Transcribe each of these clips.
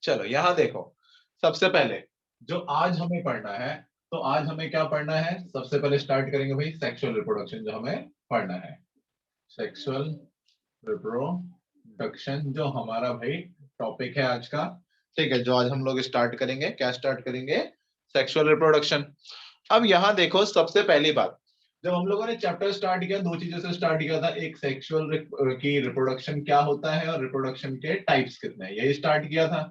चलो यहां देखो, सबसे पहले जो आज हमें पढ़ना है, तो आज हमें क्या पढ़ना है, सबसे पहले स्टार्ट करेंगे भाई सेक्सुअल रिप्रोडक्शन जो हमें पढ़ना है। सेक्सुअल रिप्रोडक्शन जो हमारा भाई टॉपिक है आज का। ठीक है, जो आज हम लोग स्टार्ट करेंगे, क्या स्टार्ट करेंगे, सेक्सुअल रिप्रोडक्शन। अब यहां देखो, सबसे पहली बात, जब हम लोगों ने चैप्टर स्टार्ट किया, दो चीजों से स्टार्ट किया था, एक सेक्सुअल की रिप्रोडक्शन क्या होता है और रिप्रोडक्शन के टाइप्स कितने हैं, यही स्टार्ट किया था।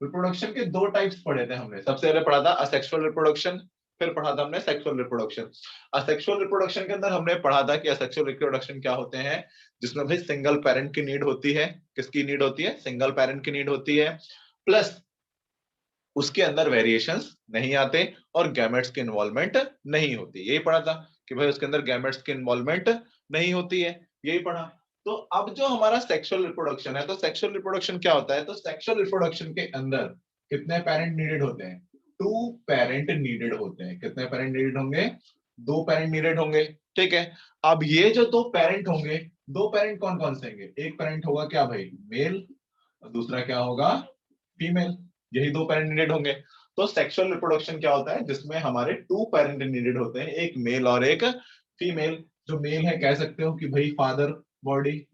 रिप्रोडक्शन के दो टाइप्स पढ़े थे हमने, सबसे पहले पढ़ा था असेक्सुअल रिप्रोडक्शन, फिर पढ़ा था हमने सेक्सुअल रिप्रोडक्शन। असेक्सुअल रिप्रोडक्शन के अंदर हमने पढ़ा था कि असेक्सुअल रिप्रोडक्शन क्या होते हैं, जिसमें भाई सिंगल पेरेंट की नीड होती है। किसकी नीड होती है, सिंगल पेरेंट की नीड होती है, प्लस उसके अंदर वेरिएशंस नहीं आते और गैमेट्स की इन्वॉल्वमेंट नहीं होती। यही पढ़ा था कि भाई उसके अंदर गैमेट्स की इन्वॉल्वमेंट नहीं होती है, यही पढ़ा। तो अब जो हमारा सेक्सुअल रिप्रोडक्शन है, तो सेक्सुअल रिप्रोडक्शन क्या होता है, तो सेक्सुअल रिप्रोडक्शन के अंदर कितने पेरेंट नीडेड होते हैं, टू पेरेंट नीडेड होते हैं। कितने पेरेंट नीडेड होंगे, दो पेरेंट नीडेड होंगे। ठीक है, अब ये जो दो पेरेंट होंगे, दो पेरेंट कौन कौन से होंगे, एक पेरेंट होगा क्या भाई मेल, और दूसरा क्या होगा फीमेल, यही दो पेरेंट नीडेड होंगे। तो सेक्सुअल रिप्रोडक्शन क्या होता है, जिसमें हमारे टू पेरेंट नीडेड होते हैं, एक मेल और एक फीमेल। जो मेल है कह सकते हो कि भाई फादर बॉडी,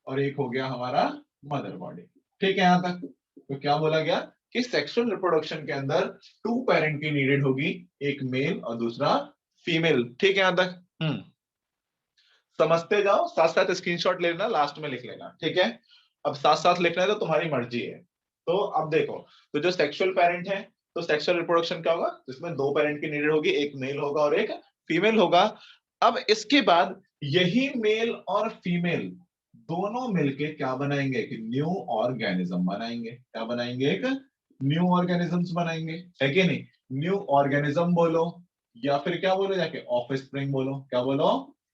और एक हो गया हमारा मदर बॉडी। ठीक है यहां तक। तो क्या बोला गया कि सेक्सुअल रिप्रोडक्शन के अंदर टू पेरेंट की नीडेड होगी, एक मेल और दूसरा फीमेल। ठीक है यहां तक। समझते जाओ, साथ साथ स्क्रीनशॉट ले लेना, लास्ट में लिख लेना। ठीक है, अब साथ साथ लिखना है तो तुम्हारी मर्जी है। तो अब देखो, तो जो सेक्सुअल पेरेंट है, तो सेक्सुअल रिप्रोडक्शन क्या होगा, जिसमें दो पेरेंट की नीडेड होगी, एक मेल होगा और एक फीमेल होगा। अब इसके बाद यही मेल और फीमेल दोनों मिलके क्या बनाएंगे कि न्यू ऑर्गेनिज्म बनाएंगे। क्या बनाएंगे, एक न्यू ऑर्गेनिजम्स बनाएंगे, है कि नहीं। न्यू ऑर्गेनिज्म बोलो या फिर क्या बोलो, जाके ऑफ स्प्रिंग बोलो। क्या बोलो,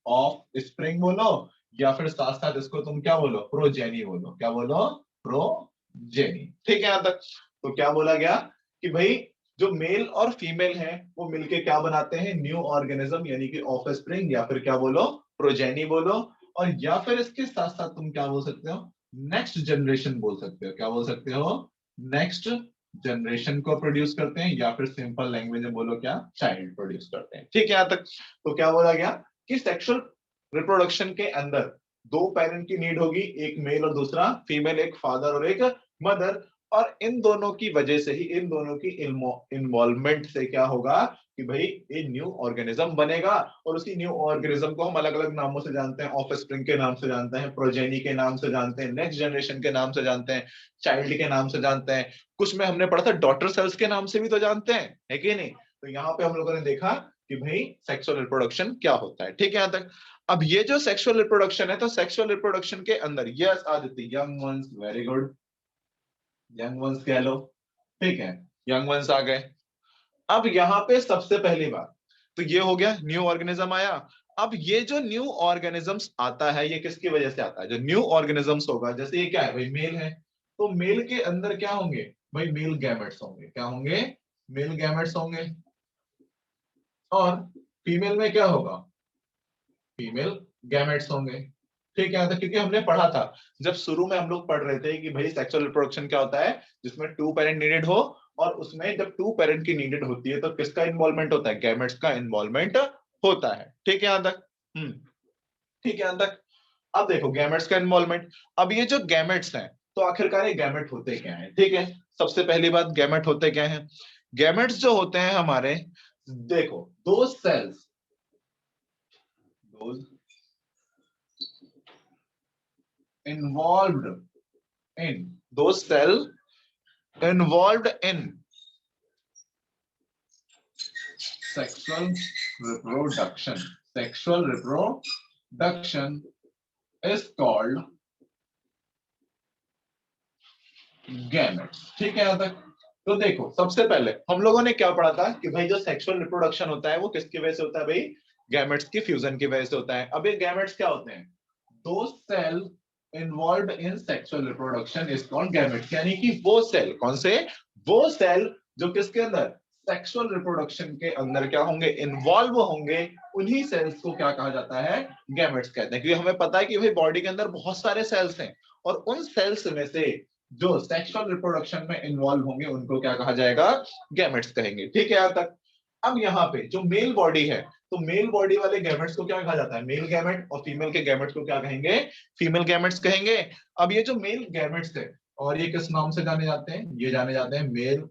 ऑफ स्प्रिंग बोलो, या फिर साथ साथ इसको तुम क्या बोलो, प्रोजेनी बोलो। क्या बोलो, प्रोजेनी। ठीक है यहां तक। तो क्या बोला गया कि भाई जो मेल और फीमेल है वो मिलके क्या बनाते हैं, न्यू ऑर्गेनिज्म, यानी कि ऑफ स्प्रिंग, या फिर क्या बोलो, प्रोजेनी बोलो। और या फिर इसके साथ साथ तुम क्या बोल सकते हो, नेक्स्ट जनरेशन बोल सकते हो। क्या बोल सकते हो, नेक्स्ट जनरेशन को प्रोड्यूस करते हैं, या फिर सिंपल लैंग्वेज में बोलो क्या, चाइल्ड प्रोड्यूस करते हैं। ठीक है यहां तक। तो क्या बोला गया कि सेक्सुअल रिप्रोडक्शन के अंदर दो पेरेंट की नीड होगी, एक मेल और दूसरा फीमेल, एक फादर और एक मदर। और इन दोनों की वजह से ही, इन दोनों की इन्वॉल्वमेंट से क्या होगा कि भाई ये न्यू ऑर्गेनिज्म बनेगा। और उसी न्यू ऑर्गेनिज्म को हम अलग अलग नामों से जानते हैं, ऑफ स्प्रिंग के नाम से जानते हैं, प्रोजेनी के नाम से जानते हैं, नेक्स्ट जनरेशन के नाम से जानते हैं, चाइल्ड के नाम से जानते हैं, कुछ में हमने पढ़ा था डॉटर सेल्स के नाम से भी तो जानते हैं, है कि नहीं। तो यहाँ पे हम लोगों ने देखा कि भाई सेक्सुअल रिप्रोडक्शन क्या होता है। ठीक है यहां तक। अब ये जो सेक्सुअल रिप्रोडक्शन है, तो सेक्सुअल रिप्रोडक्शन के अंदर, yes Aditya, young ones, very good, young ones कह लो। ठीक है, यंग वंस आ गए। अब यहाँ पे सबसे पहली बात, तो ये हो गया न्यू ऑर्गेनिज्म आया। अब ये जो न्यू ऑर्गेनिजम्स आता है, ये किसकी वजह से आता है, जो न्यू ऑर्गेनिजम्स होगा, जैसे ये क्या है भाई मेल है, तो मेल के अंदर क्या होंगे भाई, मेल गैमेट्स होंगे। क्या होंगे, मेल गैमेट्स होंगे। और फीमेल में क्या होगा, फीमेल गैमेट्स होंगे। ठीक है, तो क्योंकि हमने पढ़ा था, जब शुरू में हम लोग पढ़ रहे थे कि भाई सेक्सुअल रिप्रोडक्शन क्या होता है, जिसमें टू पेरेंट नीडेड हो, और उसमें जब टू पेरेंट की नीडेड होती है तो किसका इन्वॉल्वमेंट होता है, गैमेट्स का इन्वॉल्वमेंट होता है। ठीक है यहां तक। ठीक है यहां तक। अब देखो गैमेट्स का इन्वॉल्वमेंट। अब ये जो गैमेट्स हैं, तो आखिरकार ये गैमेट होते क्या हैं। ठीक है, सबसे पहली बात, गैमेट होते क्या हैं। गैमेट्स जो होते हैं हमारे, देखो दो sales, those involved in, those cell involved in sexual reproduction, sexual reproduction is called gametes। ठीक है यहां तक। तो देखो सबसे पहले हम लोगों ने क्या पढ़ा था कि भाई जो सेक्सुअल रिप्रोडक्शन होता है वो किसकी वजह से होता है भाई, गैमेट्स की फ्यूजन की वजह से होता है। अब ये गैमेट्स क्या होते हैं, दो cell involve in sexual reproduction is called gametes, यानी कि वो सेल, कौन से, वो सेल जो किसके अंदर, सेक्सुअल रिप्रोडक्शन के अंदर क्या होंगे, इन्वॉल्व होंगे, उन्हीं सेल्स को क्या कहा जाता है, गैमेट्स कहते हैं। क्योंकि हमें पता है कि भाई बॉडी के अंदर बहुत सारे सेल्स हैं, और उन सेल्स में से जो सेक्सुअल रिप्रोडक्शन में इन्वॉल्व होंगे उनको क्या कहा जाएगा, गैमेट्स कहेंगे। ठीक है यहाँ तक। अब यहाँ पे जो मेल बॉडी है, तो मेल बॉडी वाले गैमेट्स को क्या कहा जाता है, मेल गैमेट, और फीमेल के गैमेट्स को क्या कहेंगे, फीमेल गैमेट्स कहेंगे। अब ये जो मेल गैमेट्स है, और ये किस नाम से जाने जाते हैं, ये जाने जाते हैं मेल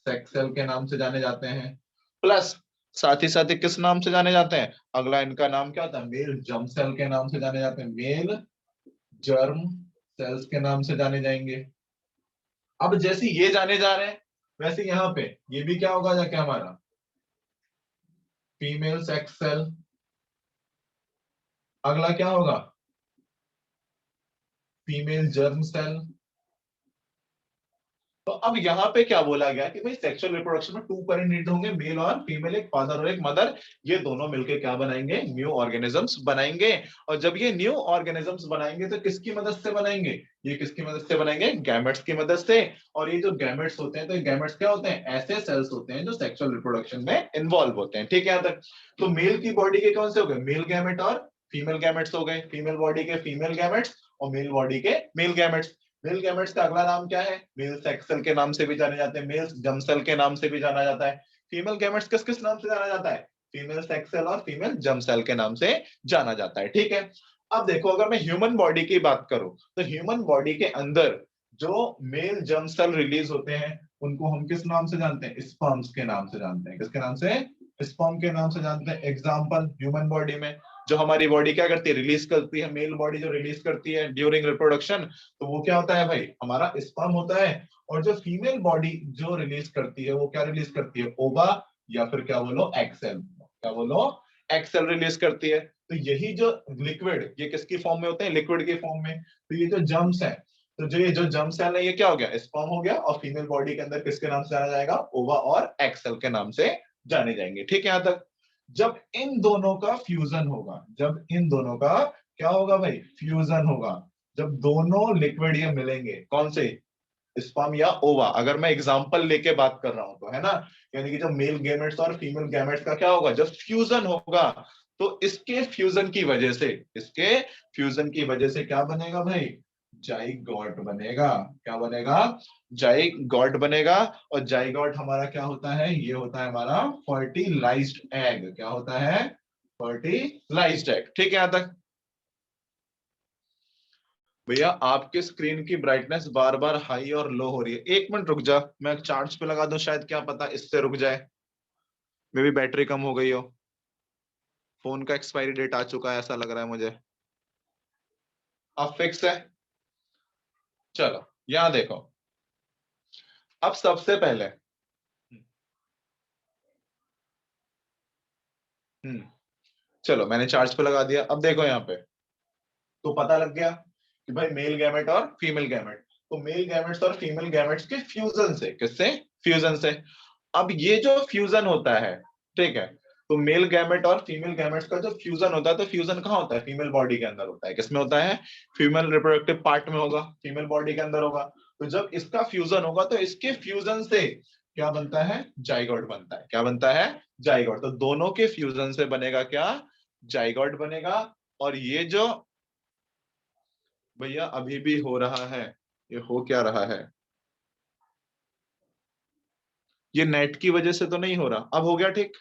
सेक्स सेल के नाम से जाने जाते हैं। प्लस साथ ही किस नाम से जाने जाते हैं, अगला इनका नाम क्या होता है, मेल जर्म सेल के नाम से जाने जाते हैं, मेल जर्म सेल्स के नाम से जाने जाएंगे। अब जैसे ये जाने जा रहे हैं, वैसे यहाँ पे ये भी क्या होगा जाके हमारा फीमेल सेक्स सेल। अगला क्या होगा, फीमेल जर्म सेल। तो अब यहाँ पे क्या बोला गया कि भाई सेक्सुअल रिप्रोडक्शन में 2 पेरेंट नीड होंगे, मेल और फीमेल, एक फादर और एक मदर। ये दोनों मिलकर क्या बनाएंगे, न्यू ऑर्गेनिजम्स बनाएंगे। और जब ये न्यू ऑर्गेनिजम्स बनाएंगे तो किसकी मदद से बनाएंगे, ये किसकी मदद से बनाएंगे, गैमेट्स की मदद से। और ये जो गैमेट्स होते हैं, तो गैमेट्स क्या होते हैं, ऐसे सेल्स होते हैं जो सेक्सुअल रिप्रोडक्शन में इन्वॉल्व होते हैं। ठीक है यहाँ तक। तो मेल की बॉडी के कौन से हो गए, मेल गैमेट और फीमेल गैमेट्स हो गए, फीमेल बॉडी के फीमेल गैमेट्स और मेल बॉडी के मेल गैमेट्स। मेल गैमेट्स का अगला नाम क्या है, मेल सेक्स सेल के नाम से भी जाने जाते हैं, मेल जर्म सेल के नाम से भी जाना जाता है। फीमेल गैमेट्स किस किस नाम से जाना जाता है, फीमेल सेक्स सेल और फीमेल जर्म सेल के नाम से जाना जाता है। ठीक है। अब देखो, अगर मैं ह्यूमन बॉडी की बात करूं, तो ह्यूमन बॉडी के अंदर जो मेल जर्म सेल रिलीज होते हैं, उनको हम किस नाम से जानते हैं, स्पर्म्स के नाम से जानते हैं। किसके नाम से, स्पर्म के नाम से जानते हैं। एग्जाम्पल, ह्यूमन बॉडी में जो हमारी बॉडी क्या करती है, रिलीज करती है, मेल बॉडी जो रिलीज करती है ड्यूरिंग रिप्रोडक्शन, तो वो क्या होता है भाई, हमारा स्पर्म होता है। और जो फीमेल बॉडी जो रिलीज करती है, वो क्या रिलीज करती है, ओवा, या फिर क्या बोलो एक्सेल, क्या बोलो एक्सेल रिलीज करती है। तो यही जो लिक्विड, ये किसकी फॉर्म में होते हैं, लिक्विड की फॉर्म में। तो ये जो जर्म्स है, तो जो ये जो जर्म सेल है, ये क्या हो गया, स्पर्म हो गया। और फीमेल बॉडी के अंदर किसके नाम से जाना जाएगा, ओवा और एक्सेल के नाम से जाने जाएंगे। ठीक है यहाँ तक। जब इन दोनों का फ्यूजन होगा, जब इन दोनों का क्या होगा भाई, फ्यूजन होगा, जब दोनों लिक्विड ये मिलेंगे, कौन से, स्पर्म या ओवा, अगर मैं एग्जांपल लेके बात कर रहा हूं तो, है ना। यानी कि जब मेल गैमेट्स और फीमेल गैमेट्स का क्या होगा, जब फ्यूजन होगा, तो इसके फ्यूजन की वजह से, इसके फ्यूजन की वजह से क्या बनेगा भाई, जाइगोट बनेगा। क्या बनेगा, जाइगोट बनेगा। और जाइगोट हमारा क्या होता है, ये होता है हमारा फर्टिलाइज्ड एग। क्या होता है, फर्टिलाइज्ड एग। ठीक है यहां तक। भैया आपके स्क्रीन की ब्राइटनेस बार बार हाई और लो हो रही है, 1 मिनट रुक जा, मैं चार्ज पे लगा दूं, शायद क्या पता इससे रुक जाए। मे भी बैटरी कम हो गई हो, फोन का एक्सपायरी डेट आ चुका है ऐसा लग रहा है मुझे। अब फिक्स है। चलो यहां देखो। अब सबसे पहले, हम्म चलो मैंने चार्ज पे लगा दिया। अब देखो यहाँ पे, तो पता लग गया कि भाई मेल गैमेट और फीमेल गैमेट, तो मेल गैमेट्स और फीमेल गैमेट्स के फ्यूजन से, किससे, फ्यूजन से। अब ये जो फ्यूजन होता है, ठीक है, तो मेल गैमेट और फीमेल गैमेट्स का जो फ्यूजन होता है, तो फ्यूजन कहाँ होता है, फीमेल बॉडी के अंदर होता है। किसमें होता है, फीमेल रिप्रोडक्टिव पार्ट में होगा, फीमेल बॉडी के अंदर होगा। तो जब इसका फ्यूजन होगा, तो इसके फ्यूजन से क्या बनता है, जाइगोट बनता है। क्या बनता है, जाइगोट। तो दोनों के फ्यूजन से बनेगा क्या, जाइगोट बनेगा। और ये जो भैया अभी भी हो रहा है, ये हो क्या रहा है, ये नेट की वजह से तो नहीं हो रहा, अब हो गया ठीक।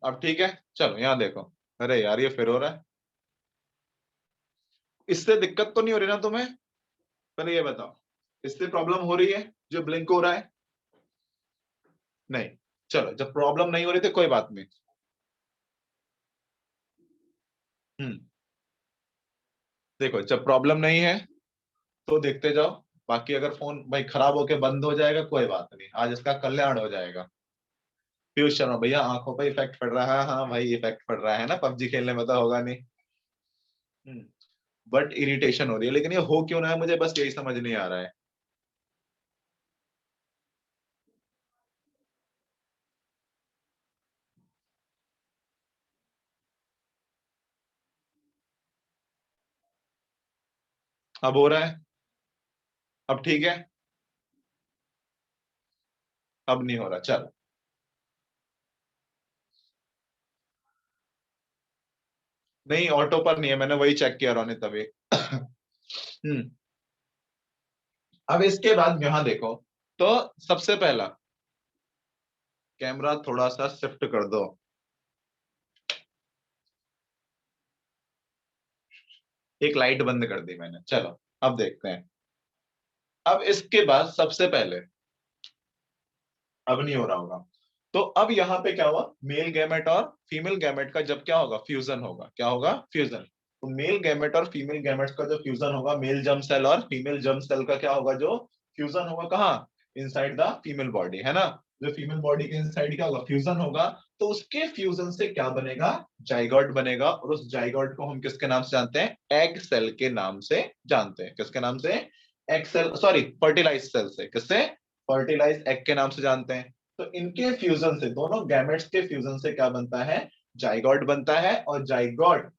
अब ठीक है। चलो यहाँ देखो, अरे यार ये फिर हो रहा है, इससे दिक्कत तो नहीं हो रही ना तुम्हें, पहले ये बताओ, इससे प्रॉब्लम हो रही है जो ब्लिंक हो रहा है, नहीं। चलो जब प्रॉब्लम नहीं हो रही थी कोई बात नहीं। हम्म देखो जब प्रॉब्लम नहीं है तो देखते जाओ, बाकी अगर फोन भाई खराब होके बंद हो जाएगा कोई बात नहीं, आज इसका कल्याण हो जाएगा। पीयूष शर्मा भैया आंखों पर इफेक्ट पड़ रहा है, हाँ भाई इफेक्ट पड़ रहा है ना, पबजी खेलने में तो होगा नहीं। बट इरिटेशन हो रही है, लेकिन ये हो क्यों ना है मुझे बस यही समझ नहीं आ रहा है। अब हो रहा है, अब ठीक है, अब नहीं हो रहा, चल। नहीं ऑटो पर नहीं है, मैंने वही चेक किया रोनित तभी। अब इसके बाद यहां देखो, तो सबसे पहला कैमरा थोड़ा सा शिफ्ट कर दो, एक लाइट बंद कर दी मैंने, चलो अब देखते हैं। अब इसके बाद सबसे पहले, अब नहीं हो रहा होगा, तो अब यहाँ पे क्या हुआ, मेल गैमेट और फीमेल गैमेट का जब क्या होगा, फ्यूजन होगा, क्या होगा, फ्यूजन। तो मेल गैमेट और फीमेल गैमेट का जो फ्यूजन होगा, मेल जर्म सेल और फीमेल जर्म सेल का क्या होगा, जो फ्यूजन होगा, कहाँ, इनसाइड द फीमेल बॉडी, है ना। जो फीमेल बॉडी के इनसाइड क्या होगा, फ्यूजन होगा। तो उसके फ्यूजन से क्या बनेगा, जाइगोट बनेगा, और उस जाइगोट को हम किसके नाम से जानते हैं, एग सेल के नाम से जानते हैं। किसके नाम से, egg cell, sorry fertilize cell से, किससे, फर्टिलाइज एग के नाम से जानते हैं। तो इनके फ्यूजन से, दोनों गैमेट्स के फ्यूजन से क्या बनता है, जाइगोट बनता है, और जाइगोट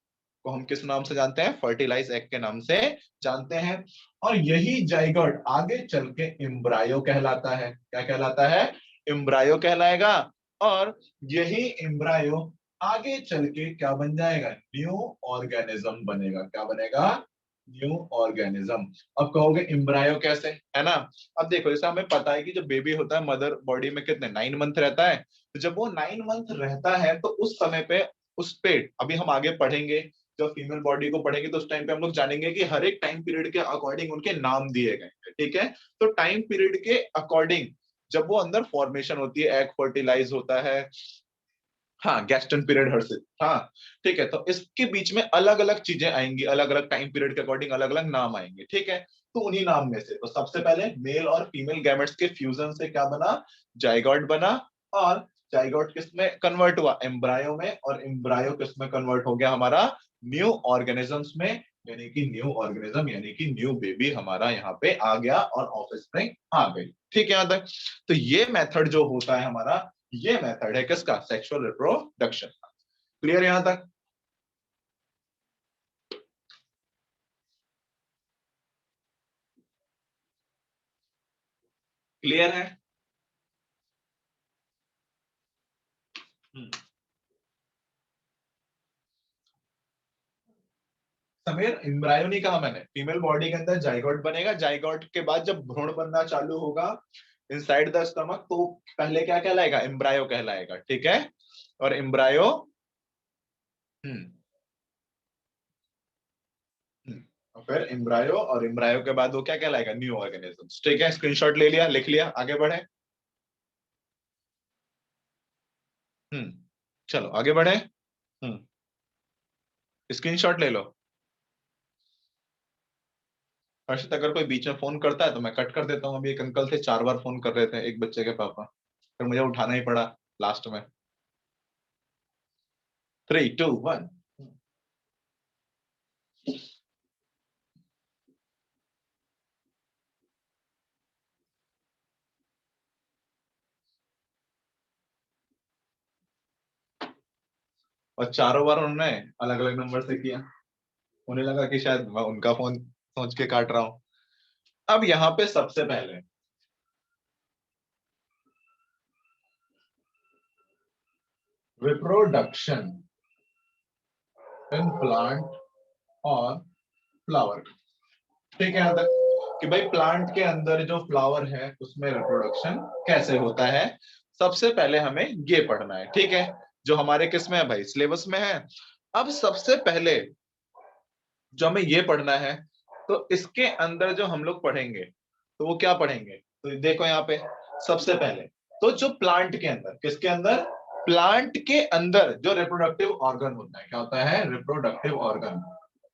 को हम किस नाम से जानते हैं, फर्टिलाइज एग के नाम से जानते हैं। और यही जाइगोट आगे चल के एम्ब्रायो कहलाता है, क्या कहलाता है, एम्ब्रायो कहलाएगा। और यही एम्ब्रायो आगे चल के क्या बन जाएगा, न्यू ऑर्गेनिज्म बनेगा, क्या बनेगा, न्यू ऑर्गेनिज्म। अब कहोगे एम्ब्रायो कैसे, है ना। अब देखो, जैसे हमें पता है कि जब बेबी होता है मदर बॉडी में कितने 9 मंथ रहता है, तो जब वो 9 मंथ रहता है तो उस समय पे, उस पे अभी हम आगे पढ़ेंगे, जब फीमेल बॉडी को पढ़ेंगे तो उस टाइम पे हम लोग जानेंगे कि हर एक टाइम पीरियड के अकॉर्डिंग उनके नाम दिए गए हैं, ठीक है। तो टाइम पीरियड के अकॉर्डिंग जब वो अंदर फॉर्मेशन होती है, एग फर्टिलाइज होता है, हाँ गैस्टन पीरियड हर्षित, हाँ ठीक है। तो इसके बीच में अलग अलग चीजें आएंगी, अलग अलग टाइम पीरियड के अकॉर्डिंग अलग अलग नाम आएंगे, ठीक है। तो उन्हीं नाम में से, तो सबसे पहले मेल और फीमेल गैमेट्स के फ्यूजन से क्या बना, जाइगोट बना। और जाइगोट किसमें कन्वर्ट हुआ, एम्ब्रायो में, और एम्ब्रायो किसमें कन्वर्ट हो गया हमारा, न्यू ऑर्गेनिजम्स में, यानी कि न्यू ऑर्गेनिज्म, यानी कि न्यू बेबी हमारा यहाँ पे आ गया और ऑफस्प्रिंग आ गई, ठीक है यहाँ तक। तो ये मेथड जो होता है हमारा, ये मेथड है किसका, सेक्सुअल रिप्रोडक्शन का। क्लियर यहां तक, क्लियर है। हम्म। समीर एम्ब्रायो नहीं कहा मैंने, फीमेल बॉडी के अंदर जाइगोट बनेगा, जाइगोट के बाद जब भ्रूण बनना चालू होगा इनसाइड द स्टमक, तो पहले क्या कहलाएगा, एम्ब्रायो कहलाएगा, ठीक है। और एम्ब्रायो, हम्म और फिर एम्ब्रायो, और एम्ब्रायो के बाद वो क्या कहलाएगा, न्यू ऑर्गेनिज्म, ठीक है। स्क्रीनशॉट ले लिया, लिख लिया, आगे बढ़े। हम्म चलो आगे बढ़े। हम्म स्क्रीनशॉट ले लो। हर्षित अगर कोई बीच में फोन करता है तो मैं कट कर देता हूँ। अभी एक अंकल थे, 4 बार फोन कर रहे थे, एक बच्चे के पापा, फिर मुझे उठाना ही पड़ा लास्ट में। 3 2 1। और 4 बार उन्होंने अलग अलग नंबर से किया, उन्हें लगा कि शायद मैं उनका फोन सोच के काट रहा हूँ। अब यहाँ पे सबसे पहले रिप्रोडक्शन इन प्लांट और फ्लावर, ठीक है यहाँ तक, कि भाई प्लांट के अंदर जो फ्लावर है उसमें रिप्रोडक्शन कैसे होता है, सबसे पहले हमें ये पढ़ना है, ठीक है। जो हमारे किस में है भाई, सिलेबस में है। अब सबसे पहले जो हमें ये पढ़ना है, तो इसके अंदर जो हम लोग पढ़ेंगे, तो वो क्या पढ़ेंगे, तो देखो यहाँ पे सबसे पहले, तो जो प्लांट के अंदर, किसके अंदर, प्लांट के अंदर जो रिप्रोडक्टिव ऑर्गन होता है, क्या होता है, reproductive organ,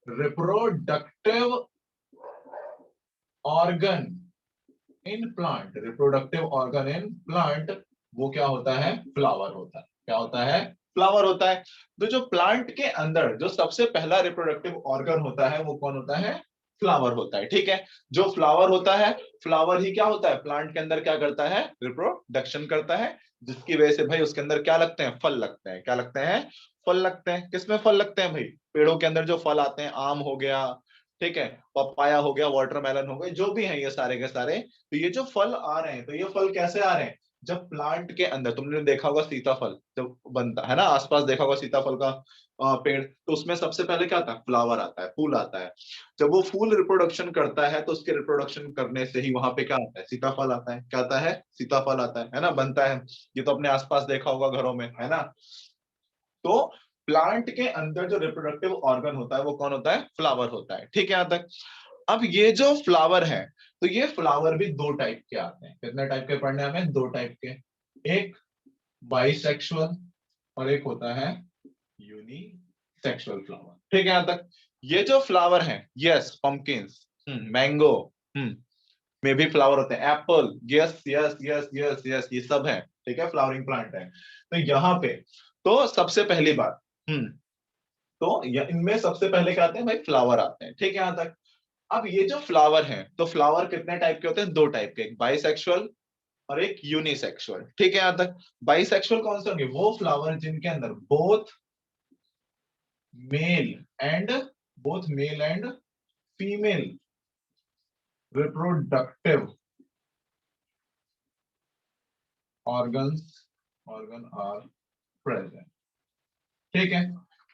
reproductive organ in plant, reproductive organ in plant, वो क्या होता है, फ्लावर होता है, क्या होता है, फ्लावर होता है। तो जो प्लांट के अंदर जो सबसे पहला रिप्रोडक्टिव ऑर्गन होता है वो कौन होता है, फ्लावर होता है, ठीक है। जो फ्लावर होता है, फ्लावर ही क्या होता है, प्लांट के अंदर क्या करता है, रिप्रोडक्शन करता है, जिसकी वजह से भाई उसके अंदर क्या लगते हैं, फल लगते हैं, क्या लगते हैं, फल लगते हैं। किसमें फल लगते हैं भाई, पेड़ों के अंदर जो फल आते हैं, आम हो गया, ठीक है, पपाया हो गया, वाटरमेलन हो गए, जो भी है ये सारे के सारे। तो ये जो फल आ रहे हैं, तो ये फल कैसे आ रहे हैं, जब प्लांट के अंदर तुमने देखा होगा सीताफल जब बनता है ना, आसपास देखा होगा सीताफल का पेड़, तो उसमें सबसे पहले क्या आता है, फ्लावर आता है, फूल आता है। जब वो फूल रिप्रोडक्शन करता है तो उसके रिप्रोडक्शन करने से ही वहां पे क्या आता है, सीताफल आता है। क्या आता है, सीताफल आता है ना, बनता है। ये तो अपने आसपास देखा होगा घरों में, है ना। तो प्लांट के अंदर जो रिप्रोडक्टिव ऑर्गन होता है वो कौन होता है, फ्लावर होता है। ठीक है यहाँ तक। अब ये जो फ्लावर है, तो ये फ्लावर भी दो टाइप के आते हैं। कितने टाइप के पढ़ने हमें, दो टाइप के। एक बाइसेक्सुअल और एक होता है यूनिसेक्सुअल फ्लावर। ठीक है यहाँ तक। ये जो फ्लावर है, यस पंपकिन्स, मैंगो, में भी फ्लावर होते हैं, Apple, yes yes yes yes yes, ये सब है। ठीक है, फ्लावरिंग प्लांट है। तो यहाँ पे तो सबसे पहली बात, तो इनमें सबसे पहले क्या आते हैं भाई, फ्लावर आते हैं। ठीक है यहाँ तक। अब ये जो फ्लावर है, तो फ्लावर कितने टाइप के होते हैं, दो टाइप के, एक बाइसेक्सुअल और एक यूनिसेक्सुअल। ठीक है यहाँ तक। बाइसेक्सुअल कौन से होंगे, वो फ्लावर जिनके अंदर both male and male and female reproductive organ are present. ठीक है,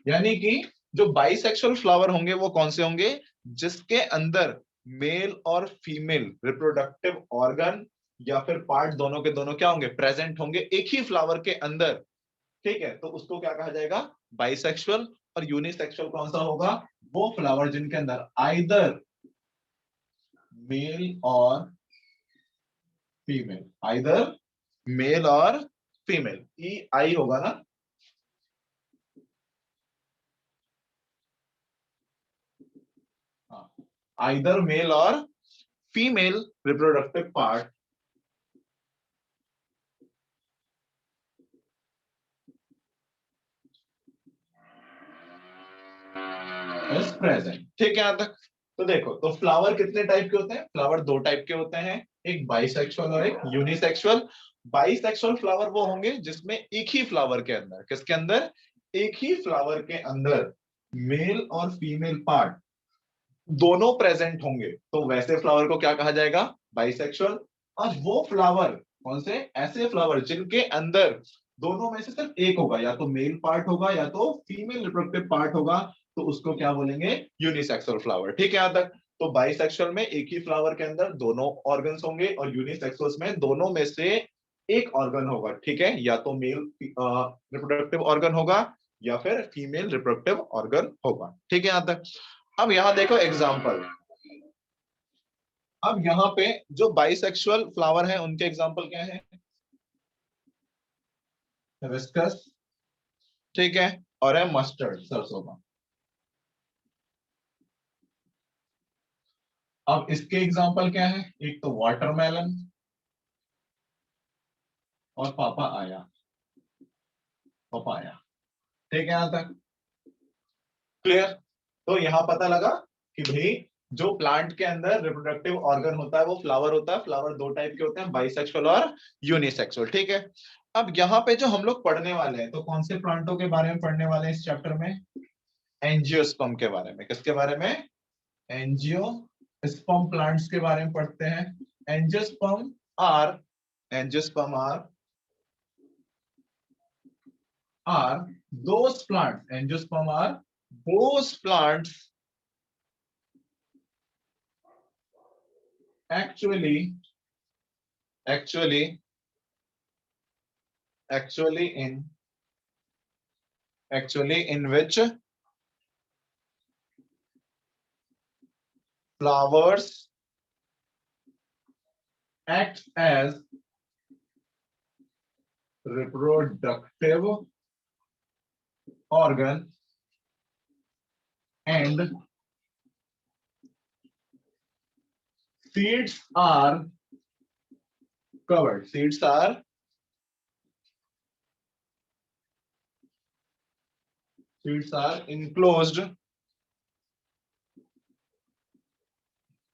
यानी कि जो बाइसेक्सुअल फ्लावर होंगे वो कौन से होंगे, जिसके अंदर मेल और फीमेल रिप्रोडक्टिव ऑर्गन या फिर पार्ट दोनों के दोनों क्या होंगे, प्रेजेंट होंगे एक ही फ्लावर के अंदर। ठीक है, तो उसको क्या कहा जाएगा, बाइसेक्सुअल। और यूनिसेक्सुअल कौन सा होगा, वो फ्लावर जिनके अंदर आइदर मेल और फीमेल, आइदर मेल और फीमेल, ई आई होगा ना, आइदर मेल और female reproductive part is present. ठीक है यहाँ तक। तो देखो, तो फ्लावर कितने टाइप के होते हैं, फ्लावर दो टाइप के होते हैं, एक बाइसेक्सुअल और एक यूनिसेक्सुअल। बाइसेक्सुअल फ्लावर वो होंगे जिसमें एक ही फ्लावर के अंदर, किसके अंदर, एक ही फ्लावर के अंदर मेल और फीमेल पार्ट दोनों प्रेजेंट होंगे, तो वैसे फ्लावर को क्या कहा जाएगा, बाइसेक्सुअल। और वो फ्लावर कौन से, ऐसे फ्लावर जिनके अंदर दोनों में से सिर्फ एक होगा, या तो मेल पार्ट होगा या तो फीमेल रिप्रोडक्टिव पार्ट होगा, तो उसको क्या बोलेंगे, यूनिसेक्सुअल फ्लावर। ठीक है यहाँ तक। तो बाइसेक्सुअल में एक ही फ्लावर के अंदर दोनों ऑर्गन्स होंगे, और यूनिसेक्सुअल में दोनों में से एक ऑर्गन होगा। ठीक है, या तो मेल रिप्रोडक्टिव ऑर्गन होगा या फिर फीमेल रिप्रोडक्टिव ऑर्गन होगा। ठीक है यहाँ तक। अब यहां देखो एग्जाम्पल। अब यहाँ पे जो बाइसेक्सुअल फ्लावर है उनके एग्जाम्पल क्या है, हिबिस्कस, ठीक है, और है मस्टर्ड, सरसों का। अब इसके एग्जाम्पल क्या है, एक तो वाटरमेलन और पापा आया, पपाया। ठीक है यहां तक, क्लियर। तो यहां पता लगा कि भाई जो प्लांट के अंदर रिप्रोडक्टिव ऑर्गन होता है वो फ्लावर होता है। फ्लावर दो टाइप के होते हैं, बाइसेक्सुअल और यूनिसेक्सुअल। ठीक है। अब यहाँ पे जो हम लोग पढ़ने वाले हैं, तो कौन से प्लांटों के बारे में पढ़ने वाले हैं इस चैप्टर में, एंजियोस्पर्म के बारे में। किसके बारे में, एंजियोस्पर्म प्लांट्स के बारे में पढ़ते हैं। Angiosperm are angiosperm are those plants, angiosperm are those plants actually actually actually in in which flowers act as reproductive organ and seeds are covered, seeds are enclosed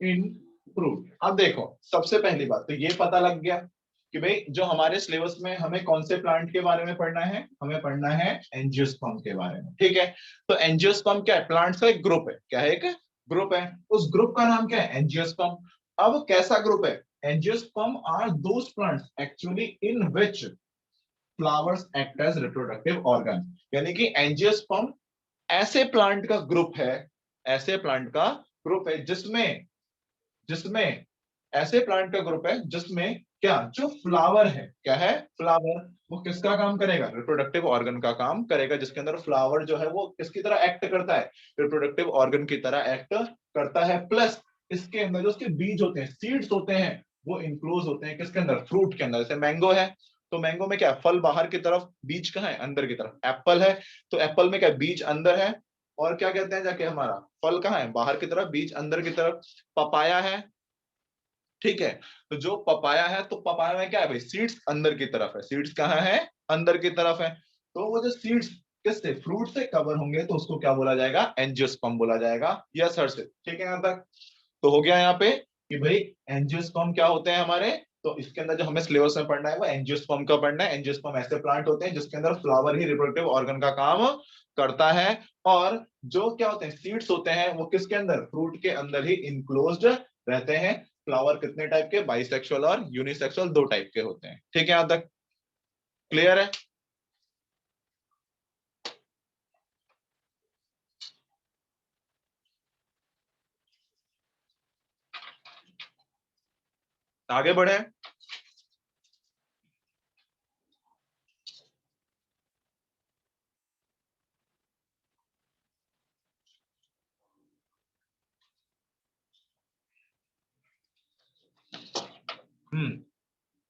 in fruit. अब देखो, सबसे पहली बात तो ये पता लग गया कि भाई जो हमारे सिलेबस में हमें कौन से प्लांट के बारे में पढ़ना है, हमें पढ़ना है एंजियोस्पर्म के बारे में। ठीक है, तो एंजियोस्पर्म क्या है, प्लांट्स का एक ग्रुप है। क्या है, एक ग्रुप है, उस ग्रुप का नाम क्या है, एंजियोस्पर्म। अब कैसा ग्रुप है, angiosperm are those plants actually in which flowers act as reproductive organ. यानी कि एंजियोस्पर्म ऐसे प्लांट का ग्रुप है, ऐसे प्लांट का ग्रुप है जिसमें जिसमें ऐसे प्लांट का ग्रुप है जिसमें क्या, जो फ्लावर है, क्या है, फ्लावर, वो किसका काम करेगा, रिप्रोडक्टिव ऑर्गन का काम करेगा, जिसके अंदर फ्लावर जो है वो किसकी तरह एक्ट करता है, रिप्रोडक्टिव ऑर्गन की तरह एक्ट करता है। प्लस इसके अंदर जो उसके बीज होते हैं, सीड्स होते हैं, वो इंक्लोज होते हैं किसके अंदर, फ्रूट के अंदर। जैसे मैंगो है तो मैंगो में क्या है, फल बाहर की तरफ, बीज कहाँ है, अंदर की तरफ। एप्पल है तो एप्पल में क्या, बीज अंदर है, और क्या कहते हैं जाके, हमारा फल कहाँ है, बाहर की तरफ, बीज अंदर की तरफ। पपाया है, ठीक है, तो जो पपाया है तो पपाया में क्या है भाई, सीड्स अंदर की तरफ है, सीड्स कहाँ है, अंदर की तरफ है। तो वो जो सीड्स किससे, फ्रूट से कवर होंगे तो उसको क्या बोला जाएगा, एंजियोस्पर्म बोला जाएगा। यस सर से, ठीक है, यहां तक तो हो गया यहाँ पे कि भाई एंजियोस्पर्म क्या होते हैं हमारे। तो इसके अंदर जो हमें सिलेबस में पढ़ना है वो एंजियोस्पर्म का पढ़ना है। एंजियोस्पर्म ऐसे प्लांट होते हैं जिसके अंदर फ्लावर ही रिप्रोडक्टिव ऑर्गन का काम करता है, और जो क्या होते हैं, सीड्स होते हैं, वो किसके अंदर, फ्रूट के अंदर ही इनक्लोज्ड रहते हैं। फ्लावर कितने टाइप के, बाइसेक्सुअल और यूनिसेक्सुअल, दो टाइप के होते हैं। ठीक है, यहां तक क्लियर है। आगे बढ़े।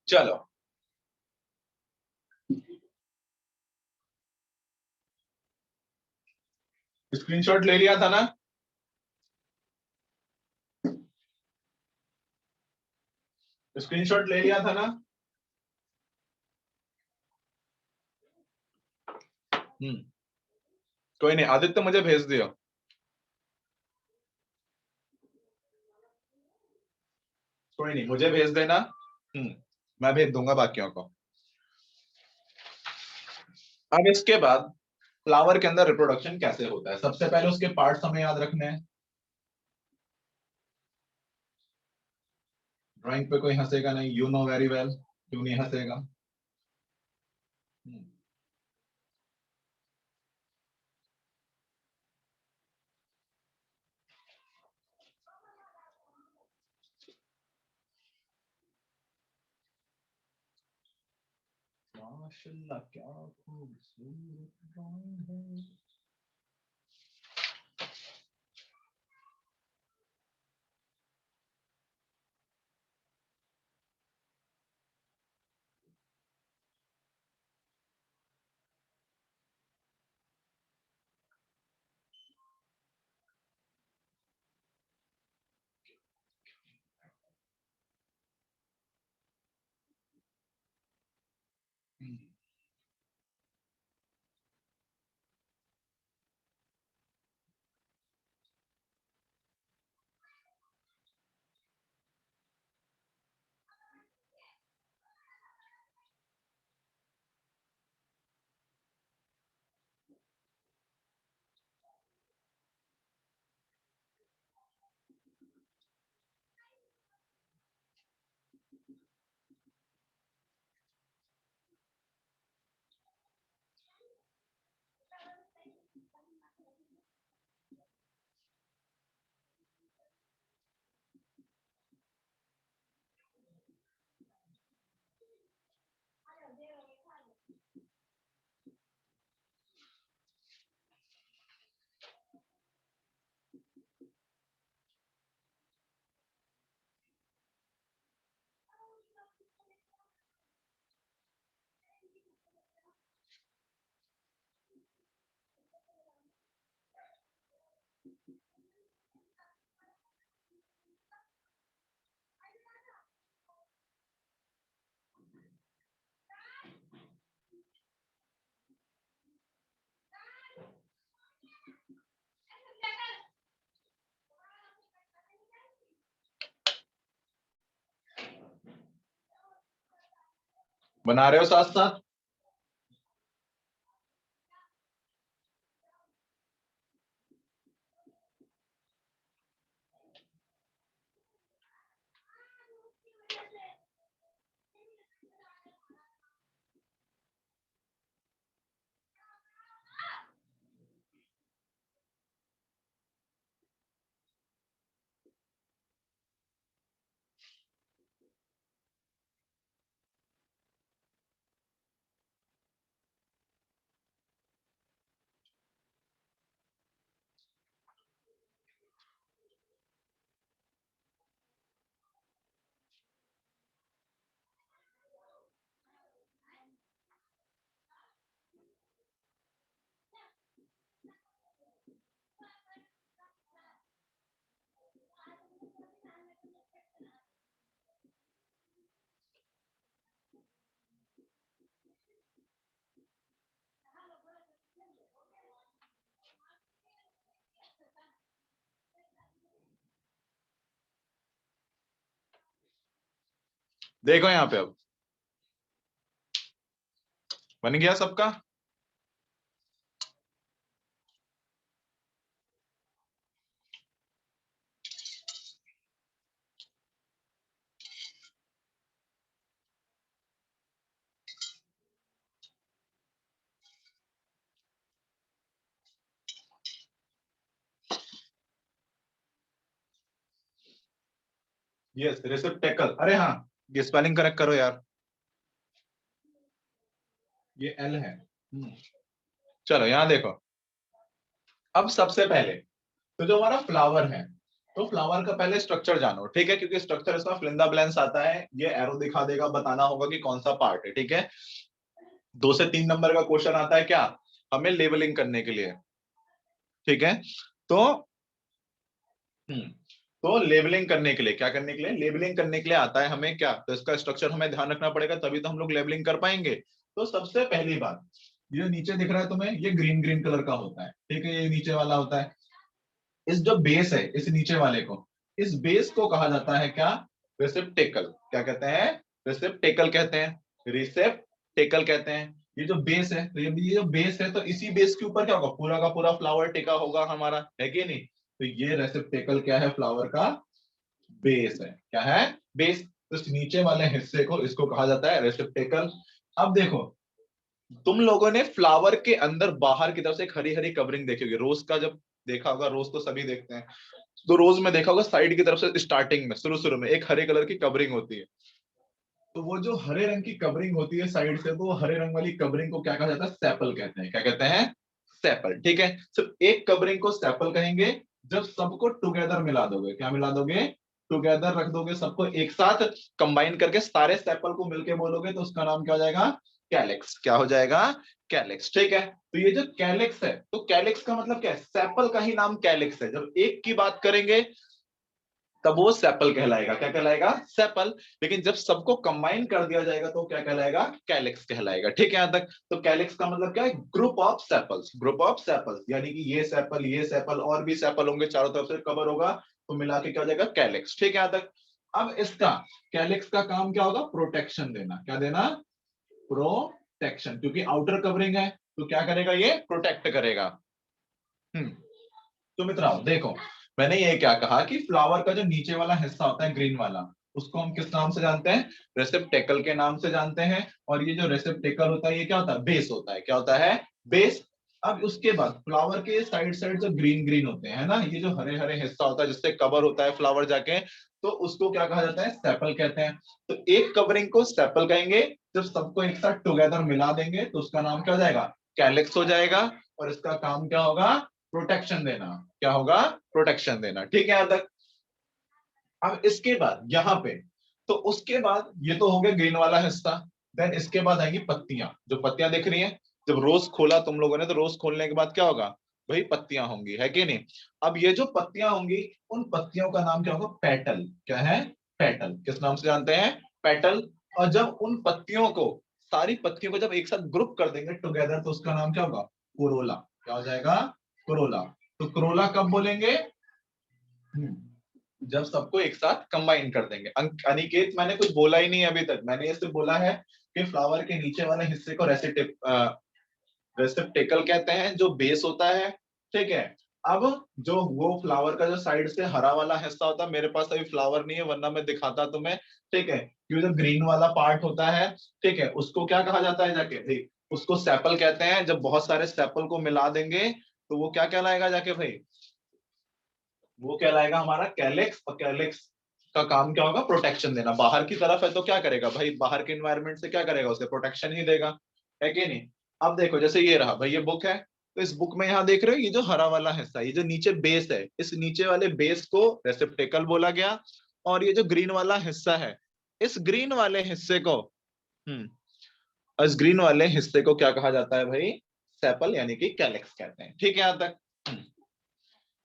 चलो, स्क्रीनशॉट ले लिया था ना। स्क्रीनशॉट ले लिया था ना। हम्म कोई नहीं, आदित्य मुझे भेज दियो। कोई नहीं, मुझे भेज देना। मैं भेज दूंगा बाकियों को। अब इसके बाद फ्लावर के अंदर रिप्रोडक्शन कैसे होता है, सबसे पहले उसके पार्ट्स हमें याद रखने हैं। ड्राइंग पे कोई हंसेगा नहीं, यू नो वेरी वेल, क्यों नहीं हंसेगा। हम्म, माशाल्लाह क्या खूबसूरत ड्राइंग है। हम्म, बना रहे हो साथ साथ। देखो यहाँ पे अब बन गया सबका। यस रिसेप्टेकल, अरे हाँ ये स्पेलिंग करेक्ट करो यार, ये एल है। चलो यहाँ देखो, अब सबसे पहले तो जो हमारा फ्लावर है, तो फ्लावर का पहले स्ट्रक्चर जानो, ठीक है, क्योंकि स्ट्रक्चर इसका फिल इन द ब्लैंक्स आता है, ये एरो दिखा देगा, बताना होगा कि कौन सा पार्ट है, ठीक है। 2 से 3 नंबर का क्वेश्चन आता है क्या, हमें लेबलिंग करने के लिए, ठीक है। तो तो लेबलिंग करने के लिए, क्या करने के लिए, लेबलिंग करने के लिए आता है हमें क्या, तो इसका स्ट्रक्चर हमें ध्यान रखना पड़ेगा, तभी तो हम लोग लेबलिंग कर पाएंगे। तो सबसे पहली बात, ये नीचे दिख रहा है तुम्हें, ये ग्रीन ग्रीन कलर का होता है, ठीक है, ये नीचे वाला होता है। इस जो बेस है, इस नीचे वाले को, इस बेस को कहा जाता है क्या, रिसेप्टेकल। क्या कहते हैं, रिसेप्टेकल कहते हैं, रिसेप्टेकल कहते हैं। ये जो बेस है, तो ये जो बेस है, तो इसी बेस के ऊपर क्या होगा, पूरा का पूरा फ्लावर टिका होगा हमारा, है कि नहीं। तो ये रेसिप्टेकल क्या है, फ्लावर का बेस है, क्या है, बेस। तो इस नीचे वाले हिस्से को, इसको कहा जाता है रेसिप्टेकल। अब देखो, तुम लोगों ने फ्लावर के अंदर बाहर की तरफ से एक हरी हरी कवरिंग देखी होगी, रोज का जब देखा होगा, रोज तो सभी देखते हैं, तो रोज में देखा होगा साइड की तरफ से स्टार्टिंग में, शुरू शुरू में एक हरे कलर की कवरिंग होती है। तो वो जो हरे रंग की कवरिंग होती है साइड से, तो वो हरे रंग वाली कवरिंग को क्या कहा जाता है, सेपल कहते हैं। क्या कहते हैं, सेपल, ठीक है। सिर्फ एक कवरिंग को सेपल कहेंगे जब सबको टुगेदर मिला दोगे, क्या मिला दोगे, टुगेदर रख दोगे, सबको एक साथ कंबाइन करके सारे सेपल को मिलके बोलोगे, तो उसका नाम क्या हो जाएगा, कैलिक्स। क्या हो जाएगा, कैलिक्स, ठीक है। तो ये जो कैलिक्स है, तो कैलिक्स का मतलब क्या है, सेपल का ही नाम कैलिक्स है। जब एक की बात करेंगे तब वो सेपल कहलाएगा, क्या कहलाएगा, सेपल। लेकिन जब सबको कंबाइन कर दिया जाएगा तो क्या कहलाएगा, कैलिक्स कहलाएगा, ठीक है यहाँ तक। तो कैलिक्स का मतलब क्या है, group of sepals, group of sepals, यानी कि ये सेपल और भी सेपल होंगे, चारों तरफ से कवर होगा, तो मिला के क्या हो जाएगा, कैलिक्स, ठीक है यहाँ तक। अब इसका कैलिक्स का काम क्या होगा, प्रोटेक्शन देना, क्या देना, प्रोटेक्शन, क्योंकि आउटर कवरिंग है, तो क्या करेगा, ये प्रोटेक्ट करेगा। हम्म तो मित्रों देखो, मैंने ये क्या कहा कि फ्लावर का जो नीचे वाला हिस्सा होता है ग्रीन वाला, उसको हम किस नाम से जानते हैं, रेसेप्टेकल के नाम से जानते हैं। और ये जो रेसेप्टेकल होता है, ये क्या होता है, बेस होता है, क्या होता है, बेस। अब उसके बाद फ्लावर के साइड साइड जो ग्रीन ग्रीन होते हैं ना, ये जो हरे हरे हिस्सा होता है जिससे कवर होता है फ्लावर जाके, तो उसको क्या कहा जाता है, सेपल कहते हैं। तो एक कवरिंग को सेपल कहेंगे, जब सबको एक साथ टुगेदर मिला देंगे तो उसका नाम क्या हो जाएगा, कैलिक्स हो जाएगा। और इसका काम क्या होगा, प्रोटेक्शन देना, क्या होगा, प्रोटेक्शन देना, ठीक है यहां तक। अब इसके बाद यहाँ पे, तो उसके बाद ये तो हो गया ग्रीन वाला हिस्सा। देन इसके बाद आएंगी पत्तियां, जो पत्तियां दिख रही हैं, जब रोज खोला तुम लोगों ने, तो रोज खोलने के बाद क्या होगा, वही पत्तियां होंगी, है कि नहीं। अब ये जो पत्तियां होंगी, उन पत्तियों का नाम क्या होगा, पेटल, क्या है, पेटल, किस नाम से जानते हैं, पेटल। और जब उन पत्तियों को, सारी पत्तियों को जब एक साथ ग्रुप कर देंगे टुगेदर, तो उसका नाम क्या होगा, कोरोला, क्या हो जाएगा, कोरोला। तो कोरोला कब बोलेंगे, जब सबको एक साथ कंबाइन कर देंगे। अनिकेत मैंने कुछ बोला ही नहीं अभी तक, मैंने ये सिर्फ बोला है कि फ्लावर के नीचे वाले हिस्से को रेसिप्टेकल कहते हैं, जो बेस होता है, ठीक है। अब जो वो फ्लावर का जो साइड से हरा वाला हिस्सा होता है, मेरे पास अभी फ्लावर नहीं है वरना मैं दिखाता तुम्हें, ठीक है, क्योंकि जो ग्रीन वाला पार्ट होता है, ठीक है, उसको क्या कहा जाता है जाके भाई, उसको सेपल कहते हैं। जब बहुत सारे सेपल को मिला देंगे तो वो क्या कहलाएगा जाके भाई, वो कहलाएगा हमारा कैलिक्स। और कैलिक्स का काम क्या होगा, प्रोटेक्शन देना। बाहर की तरफ है तो क्या करेगा भाई, बाहर के एनवायरनमेंट से क्या करेगा, उसे प्रोटेक्शन ही देगा, है कि नहीं। अब देखो जैसे ये रहा भाई, ये बुक है, तो इस बुक में यहाँ देख रहे हो, ये जो हरा वाला हिस्सा, ये जो नीचे बेस है, इस नीचे वाले बेस को रेसिप्टेकल बोला गया। और ये जो ग्रीन वाला हिस्सा है, इस ग्रीन वाले हिस्से को, इस ग्रीन वाले हिस्से को क्या कहा जाता है भाई, सेपल, यानी कि कैलिक्स कहते हैं, ठीक है यहाँ तक।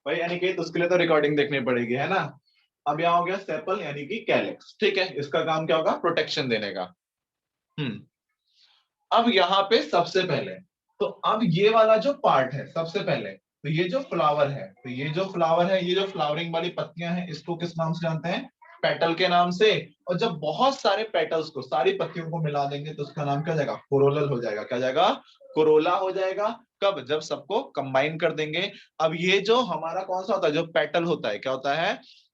भाई यानी कि तो उसके लिए तो रिकॉर्डिंग देखनी पड़ेगी, है ना। अब यहाँ हो गया सेपल यानी कि कैलिक्स, ठीक है, इसका काम क्या होगा, प्रोटेक्शन देने का। हम्म अब यहाँ पे सबसे पहले, तो अब ये वाला जो पार्ट है सबसे पहले, तो ये जो फ्लावर है, तो ये जो फ्लावर है, ये जो फ्लावरिंग वाली पत्तियां हैं, इसको किस नाम से जानते हैं, पेटल के नाम से। और जब बहुत सारे पेटल्स को, सारी पत्तियों को मिला देंगे तो उसका नाम क्या हो जाएगा, कोरोलल हो जाएगा। क्या जाएगा, कोरोला हो जाएगा। कब, जब सबको कंबाइन कर देंगे। अब ये जो हमारा कौन सा होता है, जो पेटल होता है, क्या होता है,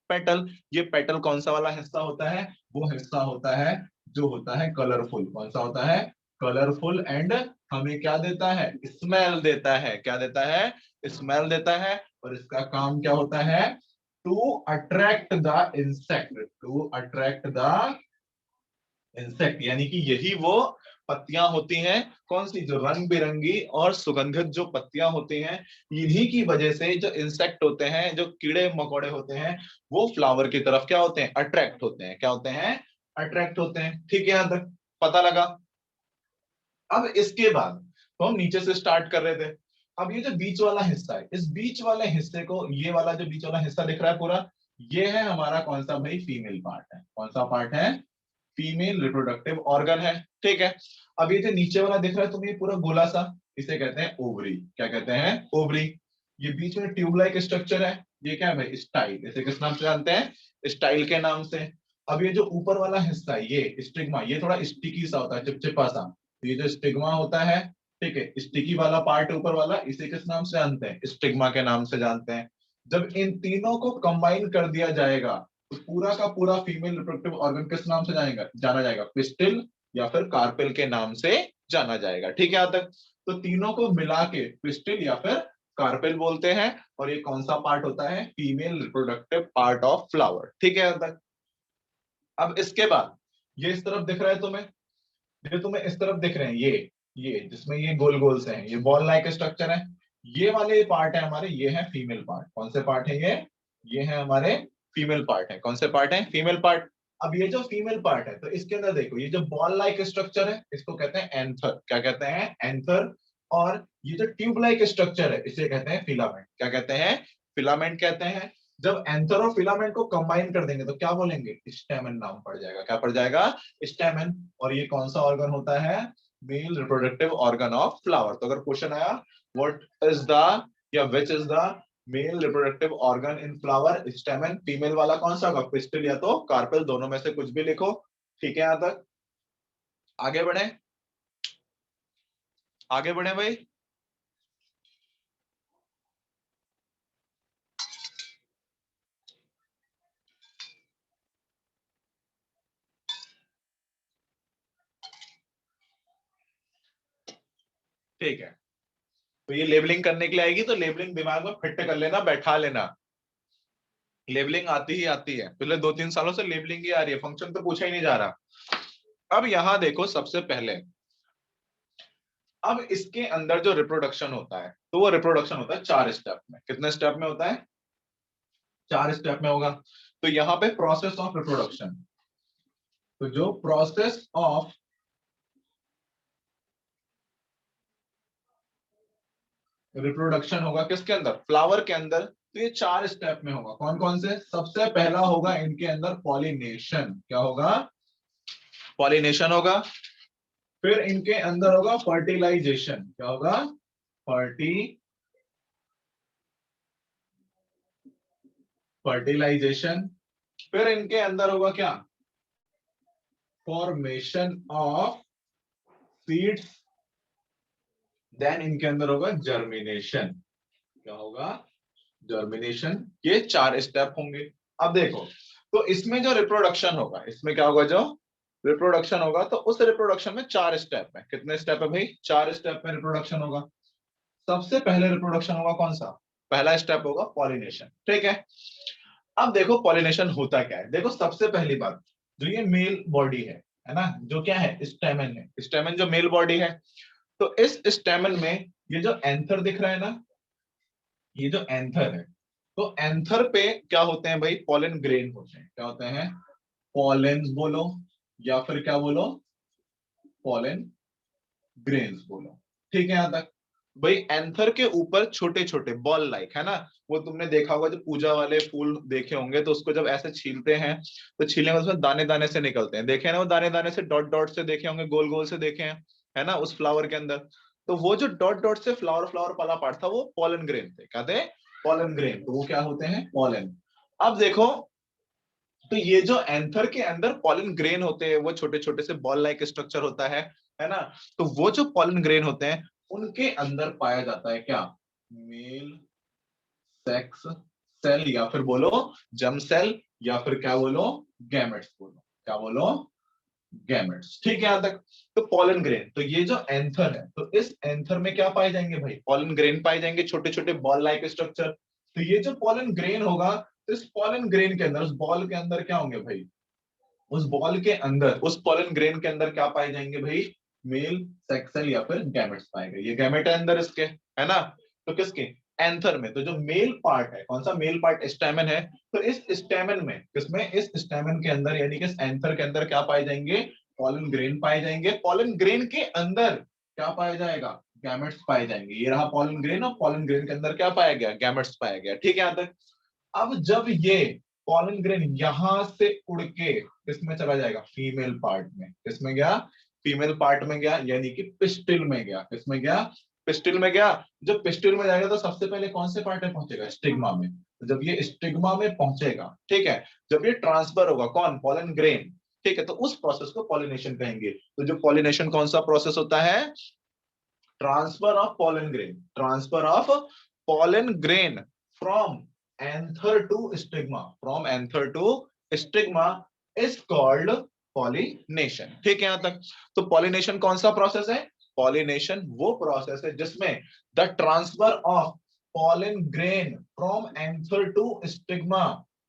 पेटल। ये पेटल कौन सा वाला हिस्सा होता है, वो हिस्सा होता है जो होता है कलरफुल। कौन सा होता है, कलरफुल। एंड हमें क्या देता है, स्मेल देता है। क्या देता है, स्मेल देता है। और इसका काम क्या होता है, to attract the insect, to attract the insect. यानी कि यही वो पत्तियां होती हैं, कौन सी, जो रंग बिरंगी और सुगंधित जो पत्तियां होती हैं। इन्हीं की वजह से जो इंसेक्ट होते हैं, जो कीड़े मकोड़े होते हैं, वो फ्लावर की तरफ क्या होते हैं, अट्रैक्ट होते हैं। क्या होते हैं, अट्रैक्ट होते हैं। ठीक है, यहां तक पता लगा। अब इसके बाद तो हम नीचे से स्टार्ट कर रहे थे। अब ये जो बीच वाला हिस्सा है, इस बीच वाले हिस्से को, ये वाला जो बीच वाला हिस्सा दिख रहा है पूरा, ये है हमारा कौन सा भाई, फीमेल पार्ट है। कौन सा पार्ट है, फीमेल रिप्रोडक्टिव ऑर्गन है। ठीक है। अब ये जो नीचे वाला दिख रहा है तुम्हें, पूरा गोला सा, इसे कहते हैं ओवरी। क्या कहते हैं, ओवरी। ये बीच में ट्यूब लाइक स्ट्रक्चर है, ये क्या है भाई, स्टाइल। इसे किस नाम से जानते हैं, स्टाइल के नाम से। अब ये जो ऊपर वाला हिस्सा है, ये स्टिग्मा, ये थोड़ा स्टिकी सा होता है, चिपचिपा सा। तो ये जो स्टिग्मा होता है, ठीक है, स्टिकी वाला पार्ट ऊपर वाला, इसे किस नाम से जानते हैं, स्टिग्मा के नाम से जानते हैं। जब इन तीनों को कंबाइन कर दिया जाएगा तो पूरा का पूरा फीमेल रिप्रोडक्टिव ऑर्गन किस नाम से जाएगा, जाना जाएगा, पिस्टिल या फिर कार्पेल के नाम से जाना जाएगा। ठीक है, यहां तक। तो तीनों को मिला के पिस्टिल या फिर कार्पेल बोलते हैं। और ये कौन सा पार्ट होता है, female reproductive part of flower. ठीक है, यहां तक। अब इसके बाद ये इस तरफ दिख रहा है तुम्हें, जो तुम्हें इस तरफ दिख रहे हैं, ये जिसमें ये गोल गोल से हैं, ये बॉल लाइक स्ट्रक्चर है। ये वाले पार्ट है हमारे, ये है फीमेल पार्ट। कौन से पार्ट है ये है हमारे फीमेल पार्ट है। कौन से पार्ट है, फीमेल पार्ट। अब ये जो फीमेल पार्ट है, तो इसके अंदर देखो, ये जो बॉल लाइक स्ट्रक्चर है, इसको कहते हैं एंथर। क्या कहते हैं, एंथर। और ये जो ट्यूब लाइक स्ट्रक्चर है, इसे कहते हैं फिलामेंट। क्या कहते हैं, फिलामेंट कहते हैं। जब एंथर और फिलामेंट को कंबाइन कर देंगे तो क्या बोलेंगे, स्टेमन नाम पड़ जाएगा। क्या पड़ जाएगा, स्टेमन। और ये कौन सा ऑर्गन होता है, male reproductive organ of flower. तो अगर क्वेश्चन आया, व्हाट इज द, या which is the male reproductive organ in flower, स्टेमन। Female वाला कौन सा होगा, पिस्टिल या तो कार्पेल, दोनों में से कुछ भी लिखो। ठीक है, यहां तक आगे बढ़े, आगे बढ़े भाई। ठीक है, तो ये लेबलिंग करने के लिए आएगी, तो लेबलिंग दिमाग में फिट कर लेना, बैठा लेना। लेबलिंग आती ही आती है, पिछले 2-3 सालों से लेबलिंग ही आ रही है, फंक्शन तो पूछा ही नहीं जा रहा। अब यहां देखो, सबसे पहले अब इसके अंदर जो रिप्रोडक्शन होता है, तो वो रिप्रोडक्शन होता है 4 स्टेप में। कितने स्टेप में होता है, 4 स्टेप में होगा। तो यहाँ पे प्रोसेस ऑफ रिप्रोडक्शन, तो जो प्रोसेस ऑफ रिप्रोडक्शन होगा किसके अंदर, फ्लावर के अंदर, तो ये 4 स्टेप में होगा। कौन कौन से, सबसे पहला होगा इनके अंदर पॉलिनेशन। क्या होगा, पॉलिनेशन होगा। फिर इनके अंदर होगा फर्टिलाइजेशन। क्या होगा, फर्टिलाइजेशन। फिर इनके अंदर होगा क्या, फॉर्मेशन ऑफ सीड्स। देन इनके अंदर होगा जर्मिनेशन। क्या होगा, जर्मिनेशन। ये 4 स्टेप होंगे। अब देखो, तो इसमें जो रिप्रोडक्शन होगा, इसमें क्या होगा, जो रिप्रोडक्शन होगा, तो उस रिप्रोडक्शन में 4 स्टेप है। कितने स्टेप है भाई, 4 स्टेप में रिप्रोडक्शन होगा। सबसे पहले रिप्रोडक्शन होगा कौन सा, पहला स्टेप होगा पॉलिनेशन। ठीक है। अब देखो पॉलिनेशन होता क्या है, देखो सबसे पहली बात, जो ये मेल बॉडी है ना, जो क्या है, स्टेमन है। स्टेमन जो मेल बॉडी है, तो इस स्टेमन में ये जो एंथर दिख रहा है ना, ये जो एंथर है, तो एंथर पे क्या होते हैं भाई, पॉलन ग्रेन होते हैं। क्या होते हैं, पॉलेंस बोलो, या फिर क्या बोलो, पॉलन ग्रेन्स बोलो। ठीक है, यहां तक भाई। एंथर के ऊपर छोटे छोटे बॉल लाइक है ना, वो तुमने देखा होगा, जो पूजा वाले फूल देखे होंगे, तो उसको जब ऐसे छीलते हैं, तो छीलने में उसमें दाने दाने से निकलते हैं, देखे ना, वो दाने दाने से, डॉट डॉट से देखे होंगे, गोल गोल से देखे हैं, है ना, उस फ्लावर के अंदर। तो वो जो डॉट डॉट से फ्लावर फ्लावर वाला पार्ट था, वो पॉलन ग्रेन थे। कहते हैं पॉलन ग्रेन, तो वो क्या होते हैं, पॉलन। अब देखो, तो ये जो एंथर के अंदर पॉलन ग्रेन होते हैं, वो छोटे छोटे से बॉल लाइक स्ट्रक्चर होता है ना। तो वो जो पॉलन ग्रेन होते हैं उनके अंदर पाया जाता है क्या, मेल सेक्स सेल, या फिर बोलो जर्म सेल, या फिर क्या बोलो गैमेट्स बोलो, क्या बोलो गैमेट्स। ठीक है यहां तक। तो पॉलन ग्रेन, तो ये जो एंथर है, तो इस एंथर में क्या पाए जाएंगे भाई, पॉलन ग्रेन पाए जाएंगे, छोटे छोटे बॉल लाइक स्ट्रक्चर। तो ये जो पॉलन ग्रेन होगा, तो इस पॉलन ग्रेन के अंदर, उस बॉल के अंदर क्या होंगे भाई, उस बॉल के अंदर, उस पॉलन ग्रेन के अंदर क्या पाए जाएंगे भाई, मेल सेक्सल या फिर गैमेट्स पाए गए। ये गैमेट है अंदर इसके, है ना। तो किसके, एंथर में। तो जो मेल पार्ट है, कौन सा मेल पार्ट, स्टैमेन है। तो इस स्टैमेन में, किसमें, इस स्टैमेन के अंदर यानी कि इस एंथर के अंदर क्या पाए जाएंगे, पॉलन ग्रेन पाए जाएंगे। पॉलन ग्रेन के अंदर क्या पाया जाएगा, गैमेट्स पाए जाएंगे। ये रहा पॉलन ग्रेन, और पॉलन ग्रेन के अंदर क्या पाया गया, गैमेट्स पाया गया। ठीक है यहां तक। अब जब ये पॉलन ग्रेन यहां से उड़ के किसमें चला जाएगा, फीमेल पार्ट में, किसमें गया, फीमेल पार्ट में गया, यानी कि पिस्टिल में गया। किसमें गया, पिस्टिल में गया। जब पिस्टिल में जाएगा तो सबसे पहले कौन से पार्ट में पहुंचेगा, स्टिग्मा में। तो जब ये स्टिग्मा में पहुंचेगा, ठीक है, जब ये ट्रांसफर होगा, कौन, पॉलन ग्रेन, ठीक है, तो उस प्रोसेस को पॉलिनेशन कहेंगे। तो जो पॉलिनेशन कौन सा प्रोसेस होता है, transfer of pollen grain, transfer of pollen grain from anther to stigma, from anther to stigma is called pollination. ठीक है यहां तक। तो पॉलिनेशन कौन सा प्रोसेस है, पॉलिनेशन वो प्रोसेस है जिसमें the transfer of pollen grain from anther to stigma,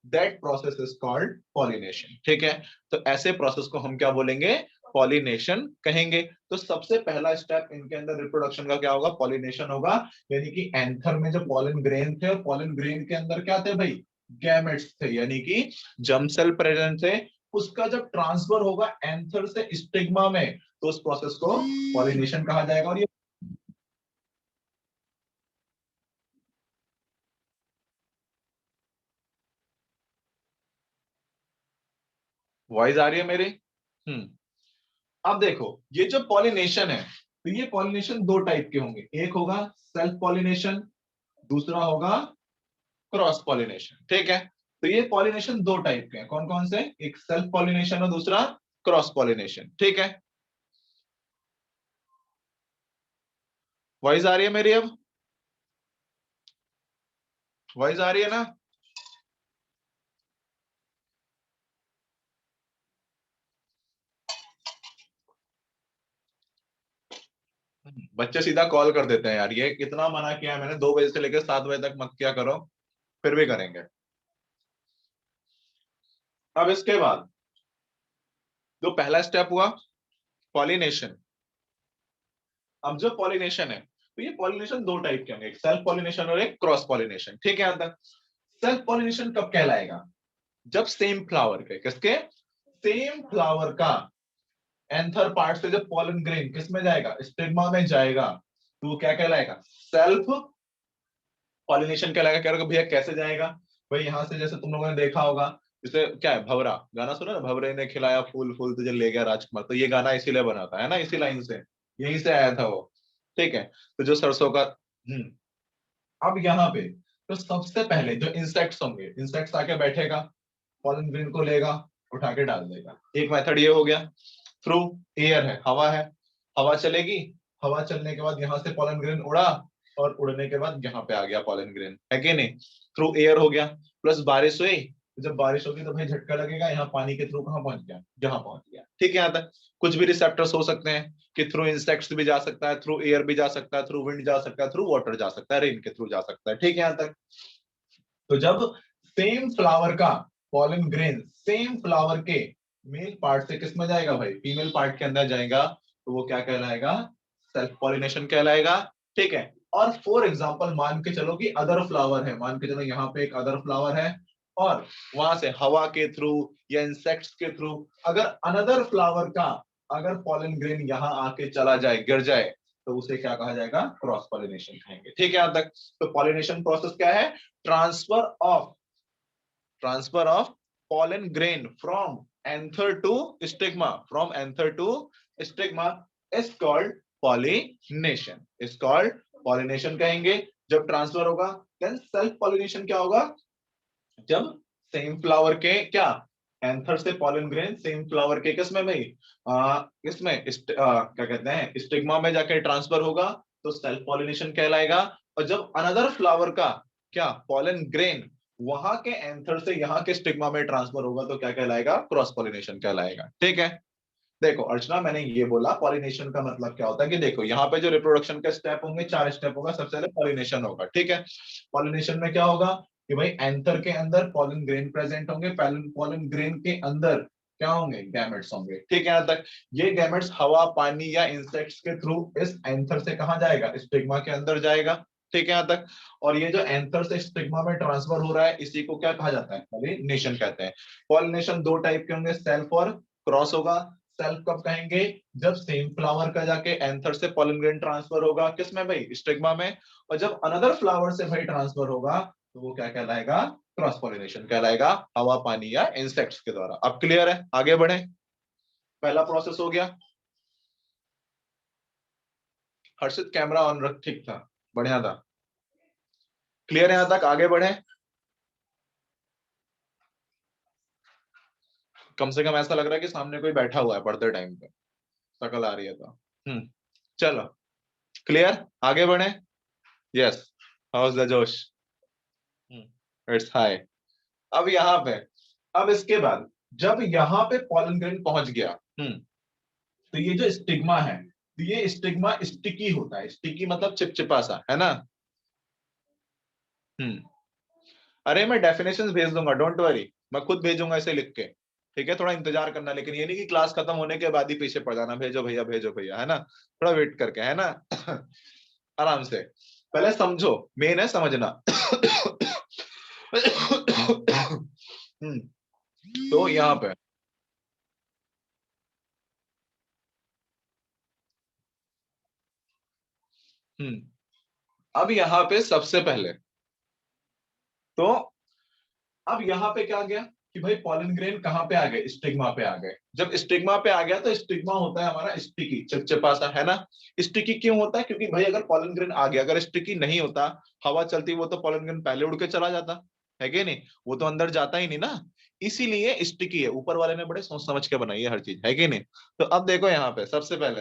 that process is called pollination. ठीक है। तो ऐसे प्रोसेस को हम क्या बोलेंगे, पॉलिनेशन कहेंगे। तो सबसे पहला स्टेप इनके अंदर रिप्रोडक्शन का क्या होगा, पॉलिनेशन होगा। यानी कि एंथर में जो पॉलन ग्रेन थे, पॉलन ग्रेन के अंदर क्या थे भाई, गैमेट्स थे, यानी कि जर्म सेल प्रेजेंट थे। उसका जब ट्रांसफर होगा एंथर से स्टिग्मा में, तो उस प्रोसेस को पॉलिनेशन कहा जाएगा। और ये वॉइस आ रही है मेरी। हम्म। अब देखो, ये जो पॉलिनेशन है, तो ये पॉलिनेशन दो टाइप के होंगे। एक होगा सेल्फ पॉलिनेशन, दूसरा होगा क्रॉस पॉलिनेशन। ठीक है। तो ये पॉलिनेशन दो टाइप के हैं, कौन कौन से, एक सेल्फ पॉलिनेशन और दूसरा क्रॉस पॉलिनेशन। ठीक है। वॉइस आ रही है मेरी अब, वॉइस आ रही है ना। बच्चे सीधा कॉल कर देते हैं यार, ये कितना मना किया है मैंने, 2 बजे से लेकर 7 बजे तक मत किया करो, फिर भी करेंगे। अब इसके बाद जो पहला स्टेप हुआ, पॉलिनेशन। अब जो पॉलिनेशन है, तो ये पॉलिनेशन दो टाइप के होंगे, एक सेल्फ पॉलिनेशन और एक क्रॉस पॉलिनेशन। ठीक है। अंदर सेल्फ पॉलिनेशन कब कहलाएगा, जब सेम फ्लावर के, किसके, सेम फ्लावर का एंथर पार्ट से जब पॉलन ग्रेन किस में जाएगा, स्टिग्मा में जाएगा, तो वो क्या कहलाएगा, सेल्फ पॉलिनेशन कहलाएगा। कह रहे हो भैया कैसे जाएगा, भाई यहां से, जैसे तुम लोगों ने देखा होगा, जैसे क्या है, भवरा गाना सुना ना, भवरे ने खिलाया फूल फूल तुझे ले गया राजकुमार, तो ये गाना इसीलिए बना था, है ना, इसी लाइन से, यहीं से आया था वो। ठीक है। तो जो सरसों का, अब यहाँ पे तो सबसे पहले जो इंसेक्ट्स होंगे, इंसेक्ट्स आके बैठेगा, पॉलन ग्रेन को लेगा, उठा के डाल देगा। एक मेथड ये हो गया। थ्रू एयर है, हवा है, हवा चलेगी, हवा चलने के बाद यहाँ से पॉलन ग्रेन उड़ा, और उड़ने के बाद यहाँ पे आ गया पॉलन ग्रेन, है कि नहीं, थ्रू एयर हो गया। प्लस बारिश हुई, जब बारिश होगी तो भाई झटका लगेगा, यहाँ पानी के थ्रू कहाँ पहुंच गया, जहां पहुंच गया। ठीक है। यहाँ तक कुछ भी रिसेप्टर्स हो सकते हैं, कि थ्रू इंसेक्ट्स भी जा सकता है, थ्रू एयर भी जा सकता है, थ्रू विंड जा सकता है, थ्रू वाटर जा सकता है, रेन के थ्रू जा सकता है। ठीक है। यहाँ तक। तो जब सेम फ्लावर का पॉलन ग्रेन सेम फ्लावर के मेल पार्ट से किस में जाएगा भाई, फीमेल पार्ट के अंदर जाएगा, तो वो क्या कहलाएगा, सेल्फ पॉलिनेशन कहलाएगा। ठीक है। और फॉर एग्जाम्पल मान के चलो कि अदर फ्लावर है, मान के चलो यहाँ पे एक अदर फ्लावर है, और वहां से हवा के थ्रू या इंसेक्ट्स के थ्रू अगर अनदर फ्लावर का अगर पॉलन ग्रेन यहाँ आके चला जाए, गिर जाए, तो उसे क्या कहा जाएगा, क्रॉस पॉलिनेशन कहेंगे। ठीक है। यहाँ तक। तो पॉलिनेशन प्रोसेस क्या है, transfer of, transfer of pollen grain from anther to stigma, from anther to stigma is called pollination, is called pollination कहेंगे। जब ट्रांसफर होगा, देन सेल्फ पॉलिनेशन क्या होगा, जब सेम फ्लावर के क्या एंथर से पॉलन ग्रेन सेम फ्लावर के किसमें भाई, किसमें क्या कहते हैं, स्टिग्मा में जाके ट्रांसफर होगा तो सेल्फ पॉलिनेशन कहलाएगा। और जब अनदर फ्लावर का क्या पॉलन ग्रेन वहां के एंथर से यहाँ के स्टिग्मा में ट्रांसफर होगा तो क्या कहलाएगा, क्रॉस पॉलिनेशन कहलाएगा। ठीक है, देखो अर्चना मैंने ये बोला पॉलिनेशन का मतलब क्या होता है कि देखो यहाँ पे जो रिप्रोडक्शन के स्टेप होंगे 4 स्टेप होगा। सबसे पहले पॉलिनेशन होगा। ठीक है, पॉलिनेशन में क्या होगा कि भाई एंथर के अंदर पॉलन ग्रेन प्रेजेंट होंगे, पॉलन ग्रेन के अंदर क्या होंगे, गैमेट्स होंगे। ठीक है, यहाँ तक ये गैमेट्स हवा पानी या इंसेक्ट्स के थ्रू इस एंथर से कहा जाएगा, स्टिग्मा के अंदर जाएगा। ठीक है, यहाँ तक। और ये जो एंथर से स्टिग्मा में ट्रांसफर हो रहा है इसी को क्या कहा जाता है, पॉलिनेशन कहते हैं। पॉलिनेशन दो टाइप के होंगे, सेल्फ और क्रॉस होगा। सेल्फ कब कहेंगे, जब सेम फ्लावर का जाके एंथर से पॉलन ग्रेन ट्रांसफर होगा किसमें भाई, स्टिग्मा में। और जब अनदर फ्लावर से भाई ट्रांसफर होगा तो वो क्या कहलाएगा, क्रॉस पॉलिनेशन कहलाएगा, हवा पानी या इंसेक्ट्स के द्वारा। अब क्लियर है, आगे बढ़े। पहला प्रोसेस हो गया। हर्षित कैमरा ऑन रख, ठीक था, बढ़िया था। क्लियर है यहां तक, आगे बढ़े। कम से कम ऐसा लग रहा है कि सामने कोई बैठा हुआ है पढ़ते टाइम पे, शकल आ रही है तो। चलो क्लियर, आगे बढ़े। यस, हाउस द जोश, इट्स हाई। अब यहाँ पे, अब इसके बाद जब यहाँ पे पॉलन ग्रेन पहुंच गया, तो ये जो स्टिग्मा है, तो ये स्टिग्मा स्टिकी होता है। स्टिकी मतलब चिपचिपा सा, है ना। हम्म अरे मैं डेफिनेशंस भेज दूंगा, डोंट वरी, मैं खुद भेजूंगा इसे लिख के। ठीक है, थोड़ा इंतजार करना, लेकिन ये नहीं कि क्लास खत्म होने के बाद ही पीछे पड़ जाना, भेजो भैया, है ना, थोड़ा वेट करके, है ना। आराम से पहले समझो, मेन है समझना। तो यहाँ पे अब यहाँ पे सबसे पहले तो, अब यहाँ पे क्या गया कि भाई पॉलन ग्रेन कहाँ पे आ गए, स्टिग्मा पे आ गए। जब स्टिग्मा पे आ गया तो स्टिग्मा होता है हमारा स्टिकी, चिपचिपा सा, है ना। स्टिकी क्यों होता है, क्योंकि भाई अगर पॉलन ग्रेन आ गया, अगर स्टिकी नहीं होता, हवा चलती, वो तो पॉलन ग्रेन पहले उड़ के चला जाता, है कि नहीं, वो तो अंदर जाता ही नहीं ना। इसीलिए स्टिकी है, ऊपर वाले ने बड़े सोच समझ के बनाई है हर चीज, है कि नहीं। तो अब देखो यहाँ पे सबसे पहले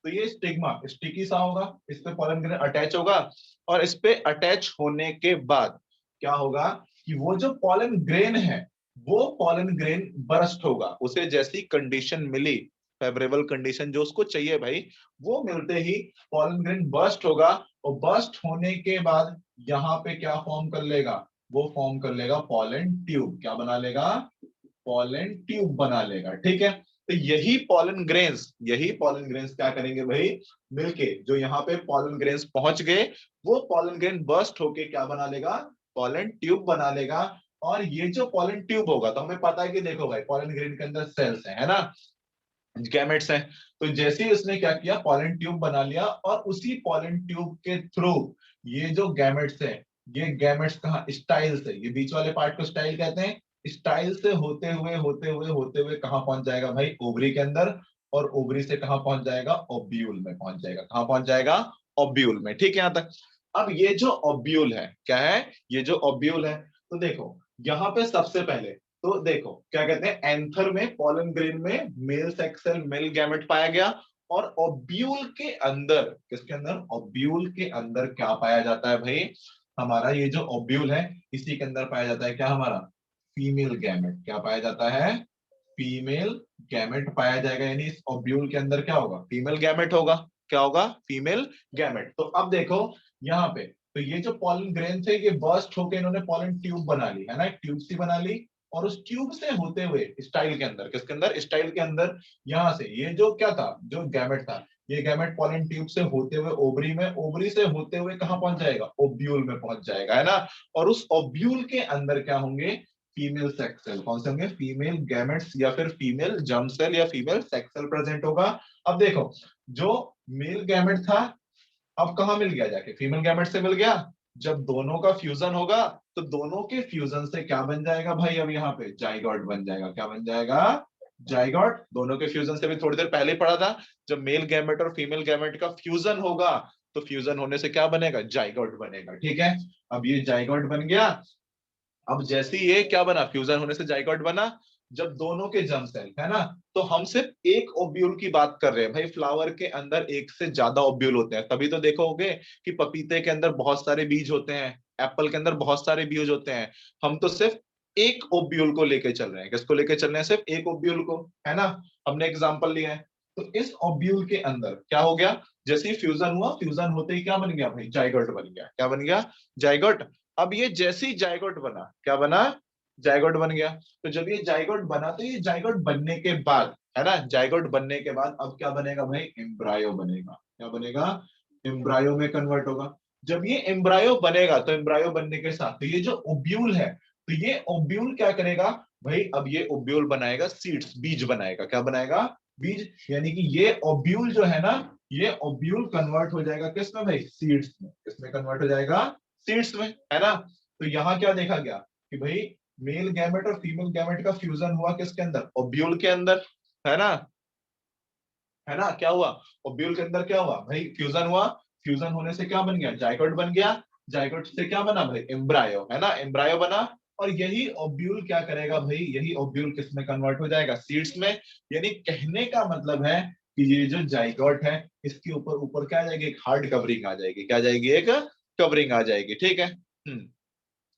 तो ये स्टिग्मा स्टिकी सा होगा, इस पे पॉलन ग्रेन अटैच होगा। और इस पे अटैच होने के बाद क्या होगा कि वो जो पॉलन ग्रेन है, वो पॉलन ग्रेन बर्स्ट होगा। उसे जैसी कंडीशन मिली, फेवरेबल कंडीशन जो उसको चाहिए भाई, वो मिलते ही पॉलन ग्रेन बर्स्ट होगा। और बर्स्ट होने के बाद यहाँ पे क्या फॉर्म कर लेगा, वो फॉर्म कर लेगा पॉलन ट्यूब। क्या बना लेगा, पॉलन ट्यूब बना लेगा। ठीक है, तो यही पॉलन ग्रेन्स क्या करेंगे भाई, मिलके जो यहाँ पे पॉलन ग्रेन्स पहुंच गए, वो पॉलन ग्रेन बर्स्ट होके क्या बना लेगा, पॉलन ट्यूब बना लेगा। और ये जो पॉलन ट्यूब होगा, तो हमें पता है कि देखो भाई पॉलन ग्रेन के अंदर सेल्स है ना, गैमेट्स हैं। तो जैसे ही उसने क्या किया, पॉलन ट्यूब बना लिया, और उसी पॉलन ट्यूब के थ्रू ये जो गैमेट्स है, ये गैमेट्स कहाँ, स्टाइल से, ये बीच वाले पार्ट को स्टाइल कहते हैं, स्टाइल से होते हुए कहाँ पहुंच जाएगा भाई, ओवरी के अंदर। और ओवरी से कहाँ पहुंच जाएगा, ओब्यूल में पहुंच जाएगा। कहाँ पहुंच जाएगा, ओब्यूल में। ठीक है, यहां तक। अब ये जो ओब्यूल है, क्या है, ये जो ओब्यूल है, तो देखो यहाँ पे सबसे पहले तो देखो क्या कहते हैं, एंथर में पॉलन ग्रेन में male sex cell, male gamete पाया गया। और ओब्यूल के अंदर, किसके अंदर, ओब्यूल के अंदर क्या पाया जाता है भाई, हमारा ये जो ओब्यूल है, इसी के अंदर पाया जाता है क्या, हमारा फीमेल गैमेट। क्या पाया जाता है, फीमेल गैमेट पाया जाएगा। यानी इस ओब्यूल के अंदर क्या होगा, फीमेल गैमेट होगा। क्या होगा, फीमेल गैमेट। तो अब देखो यहाँ पे, तो ये जो पॉलन ग्रेन थे, ये बर्स्ट होकर इन्होंने पॉलन ट्यूब बना ली, है ना, एक ट्यूब सी बना ली। और उस ट्यूब से होते हुए स्टाइल के अंदर, किसके अंदर, स्टाइल के अंदर, यहां से ये जो क्या था, जो गैमेट था, ये गैमेट पॉलन ट्यूब से होते हुए ओवरी में, ओवरी से होते हुए कहां पहुंच जाएगा, ओब्यूल में पहुंच जाएगा, है ना। और उस ओब्यूल के अंदर क्या होंगे, फीमेल सेक्स सेल। कौन से होंगे, फीमेल गैमेट्स, या फिर फीमेल जर्म सेल, या फीमेल सेक्स सेल प्रेजेंट होगा। अब देखो जो मेल गैमेट था, अब कहां मिल गया, जाके फीमेल गैमेट से मिल गया। जब दोनों का फ्यूजन होगा, तो दोनों के फ्यूजन से क्या बन जाएगा भाई, अब यहाँ पे जाइगोट बन जाएगा। क्या बन जाएगा, जाइगोट। दोनों के फ्यूजन से भी थोड़ी देर पहले पढ़ा था, जब मेल गैमेट और फीमेल गैमेट का फ्यूजन होगा, तो फ्यूजन होने से क्या बनेगा, जाइगोट बनेगा। ठीक है, अब ये जाइगोट बन गया। अब जैसे ही ये क्या बना, फ्यूजन होने से जाइगोट बना, जब दोनों के जर्म सेल है ना, तो हम सिर्फ एक ओब्यूल की बात कर रहे हैं भाई। फ्लावर के अंदर एक से ज्यादा ओब्यूल होते हैं, तभी तो देखोगे कि पपीते के अंदर बहुत सारे बीज होते हैं, एप्पल के अंदर बहुत सारे बीज होते हैं। हम तो सिर्फ एक ओब्यूल को लेके चल रहे हैं। किसको लेके चल रहे हैं? सिर्फ एक ओब्यूल को, है ना। हमने एग्जाम्पल लिया है। तो इस ओब्यूल के अंदर क्या हो गया, जैसे ही फ्यूजन हुआ, फ्यूजन होते ही क्या बन गया भाई? जाइगोट बन गया। क्या बन गया? जाइगोट। अब ये जैसे ही जाइगोट बना, क्या बना? जाइगोट बन गया। तो जब ये जाइगोट बना, तो ये जाइगोट बनने के बाद, है ना, जाइगोट बनने के बाद अब क्या बनेगा भाई? एम्ब्रायो बनेगा। क्या बनेगा? एम्ब्रायो में कन्वर्ट होगा। जब ये एम्ब्रायो बनेगा, तो एम्ब्रायो बनने के साथ तो ये जो ओब्यूल है, तो ये ओब्यूल क्या करेगा भाई? अब ये ओब्यूल बनाएगा सीड्स, बीज बनाएगा। क्या बनाएगा? बीज। यानी कि ये ओब्यूल जो है ना, ये ओब्यूल कन्वर्ट हो जाएगा किसमें भाई? सीड्स में। किसमें कन्वर्ट हो जाएगा? सीड्स में, है ना। तो यहाँ क्या देखा गया कि भाई मेल गैमेट और फीमेल गैमेट का फ्यूजन हुआ किसके अंदर? ओब्यूल के अंदर, है ना। है ना, क्या हुआ? ओब्यूल के अंदर क्या हुआ भाई? फ्यूजन हुआ। फ्यूजन होने से क्या बन गया? जाइगोट बन गया। जाइगोट से क्या बना भाई? एम्ब्रायो, है ना, एम्ब्रायो बना। और यही ओब्यूल क्या करेगा भाई? यही ओब्यूल किस में कन्वर्ट हो जाएगा? सीड्स में। यानी कहने का मतलब है कि ये जो जाइगोट है, इसके ऊपर ऊपर क्या आ जाएगी? एक हार्ड कवरिंग आ जाएगी। क्या आ जाएगी? एक कवरिंग आ जाएगी। ठीक है।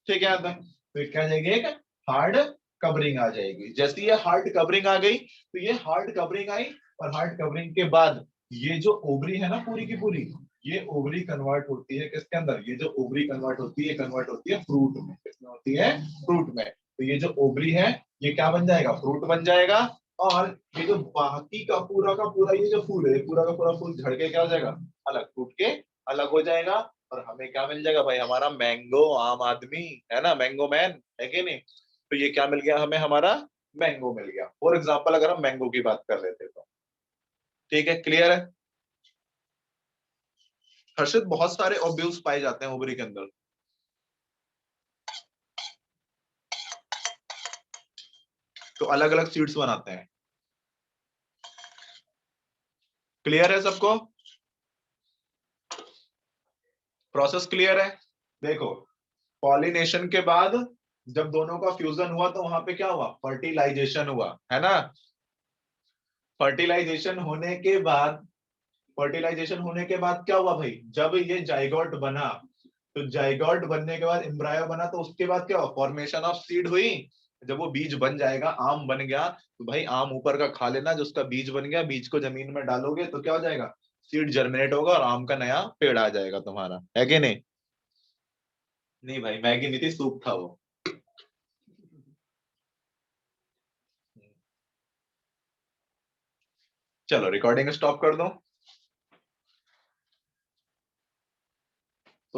ठीक है। आता है तो ये क्या आ जाएगी? एक हार्ड कवरिंग आ जाएगी। जैसे ये हार्ड कवरिंग आ गई, तो ये हार्ड कवरिंग आई, और हार्ड कवरिंग के बाद ये जो ओवरी है ना, पूरी की पूरी, ये ओवरी कन्वर्ट होती है किसके अंदर? ये जो ओवरी कन्वर्ट होती है, कन्वर्ट होती है फ्रूट में। किसमें होती है? फ्रूट में। तो ये जो ओवरी है, ये क्या बन जाएगा? फ्रूट बन जाएगा। और ये जो बाकी का पूरा ये जो फूल है, पूरा का पूरा फूल झड़ के क्या हो जाएगा? अलग, टूट के अलग हो जाएगा। और हमें क्या मिल जाएगा भाई? हमारा मैंगो आम आदमी, है ना, मैंगो मैन, है कि नहीं। तो ये क्या मिल गया हमें? हमारा मैंगो मिल गया। फॉर एग्जाम्पल अगर हम मैंगो की बात कर रहे थे तो। ठीक है, क्लियर है। हर्षित, बहुत सारे ओब्यूल्स पाए जाते हैं ओवरी के अंदर। तो अलग अलग सीड्स बनाते हैं। क्लियर है सबको? प्रोसेस क्लियर है? देखो, पॉलिनेशन के बाद जब दोनों का फ्यूजन हुआ, तो वहां पे क्या हुआ? फर्टिलाइजेशन हुआ, है ना। फर्टिलाइजेशन होने के बाद, फर्टिलाइजेशन होने के बाद क्या हुआ भाई? जब ये जाइगोट बना, तो जाइगोट बनने के बाद एम्ब्रायो बना, तो उसके बाद क्या हुआ? फॉर्मेशन ऑफ सीड हुई। जब वो बीज बन जाएगा, आम बन गया, तो भाई आम ऊपर का खा लेना, जो उसका बीज बन गया, बीज को जमीन में डालोगे तो क्या हो जाएगा? सीड जर्मिनेट होगा और आम का नया पेड़ आ जाएगा तुम्हारा, है कि नहीं। नहीं भाई, मैगी नहीं थी, सूप था वो। चलो रिकॉर्डिंग स्टॉप कर दो।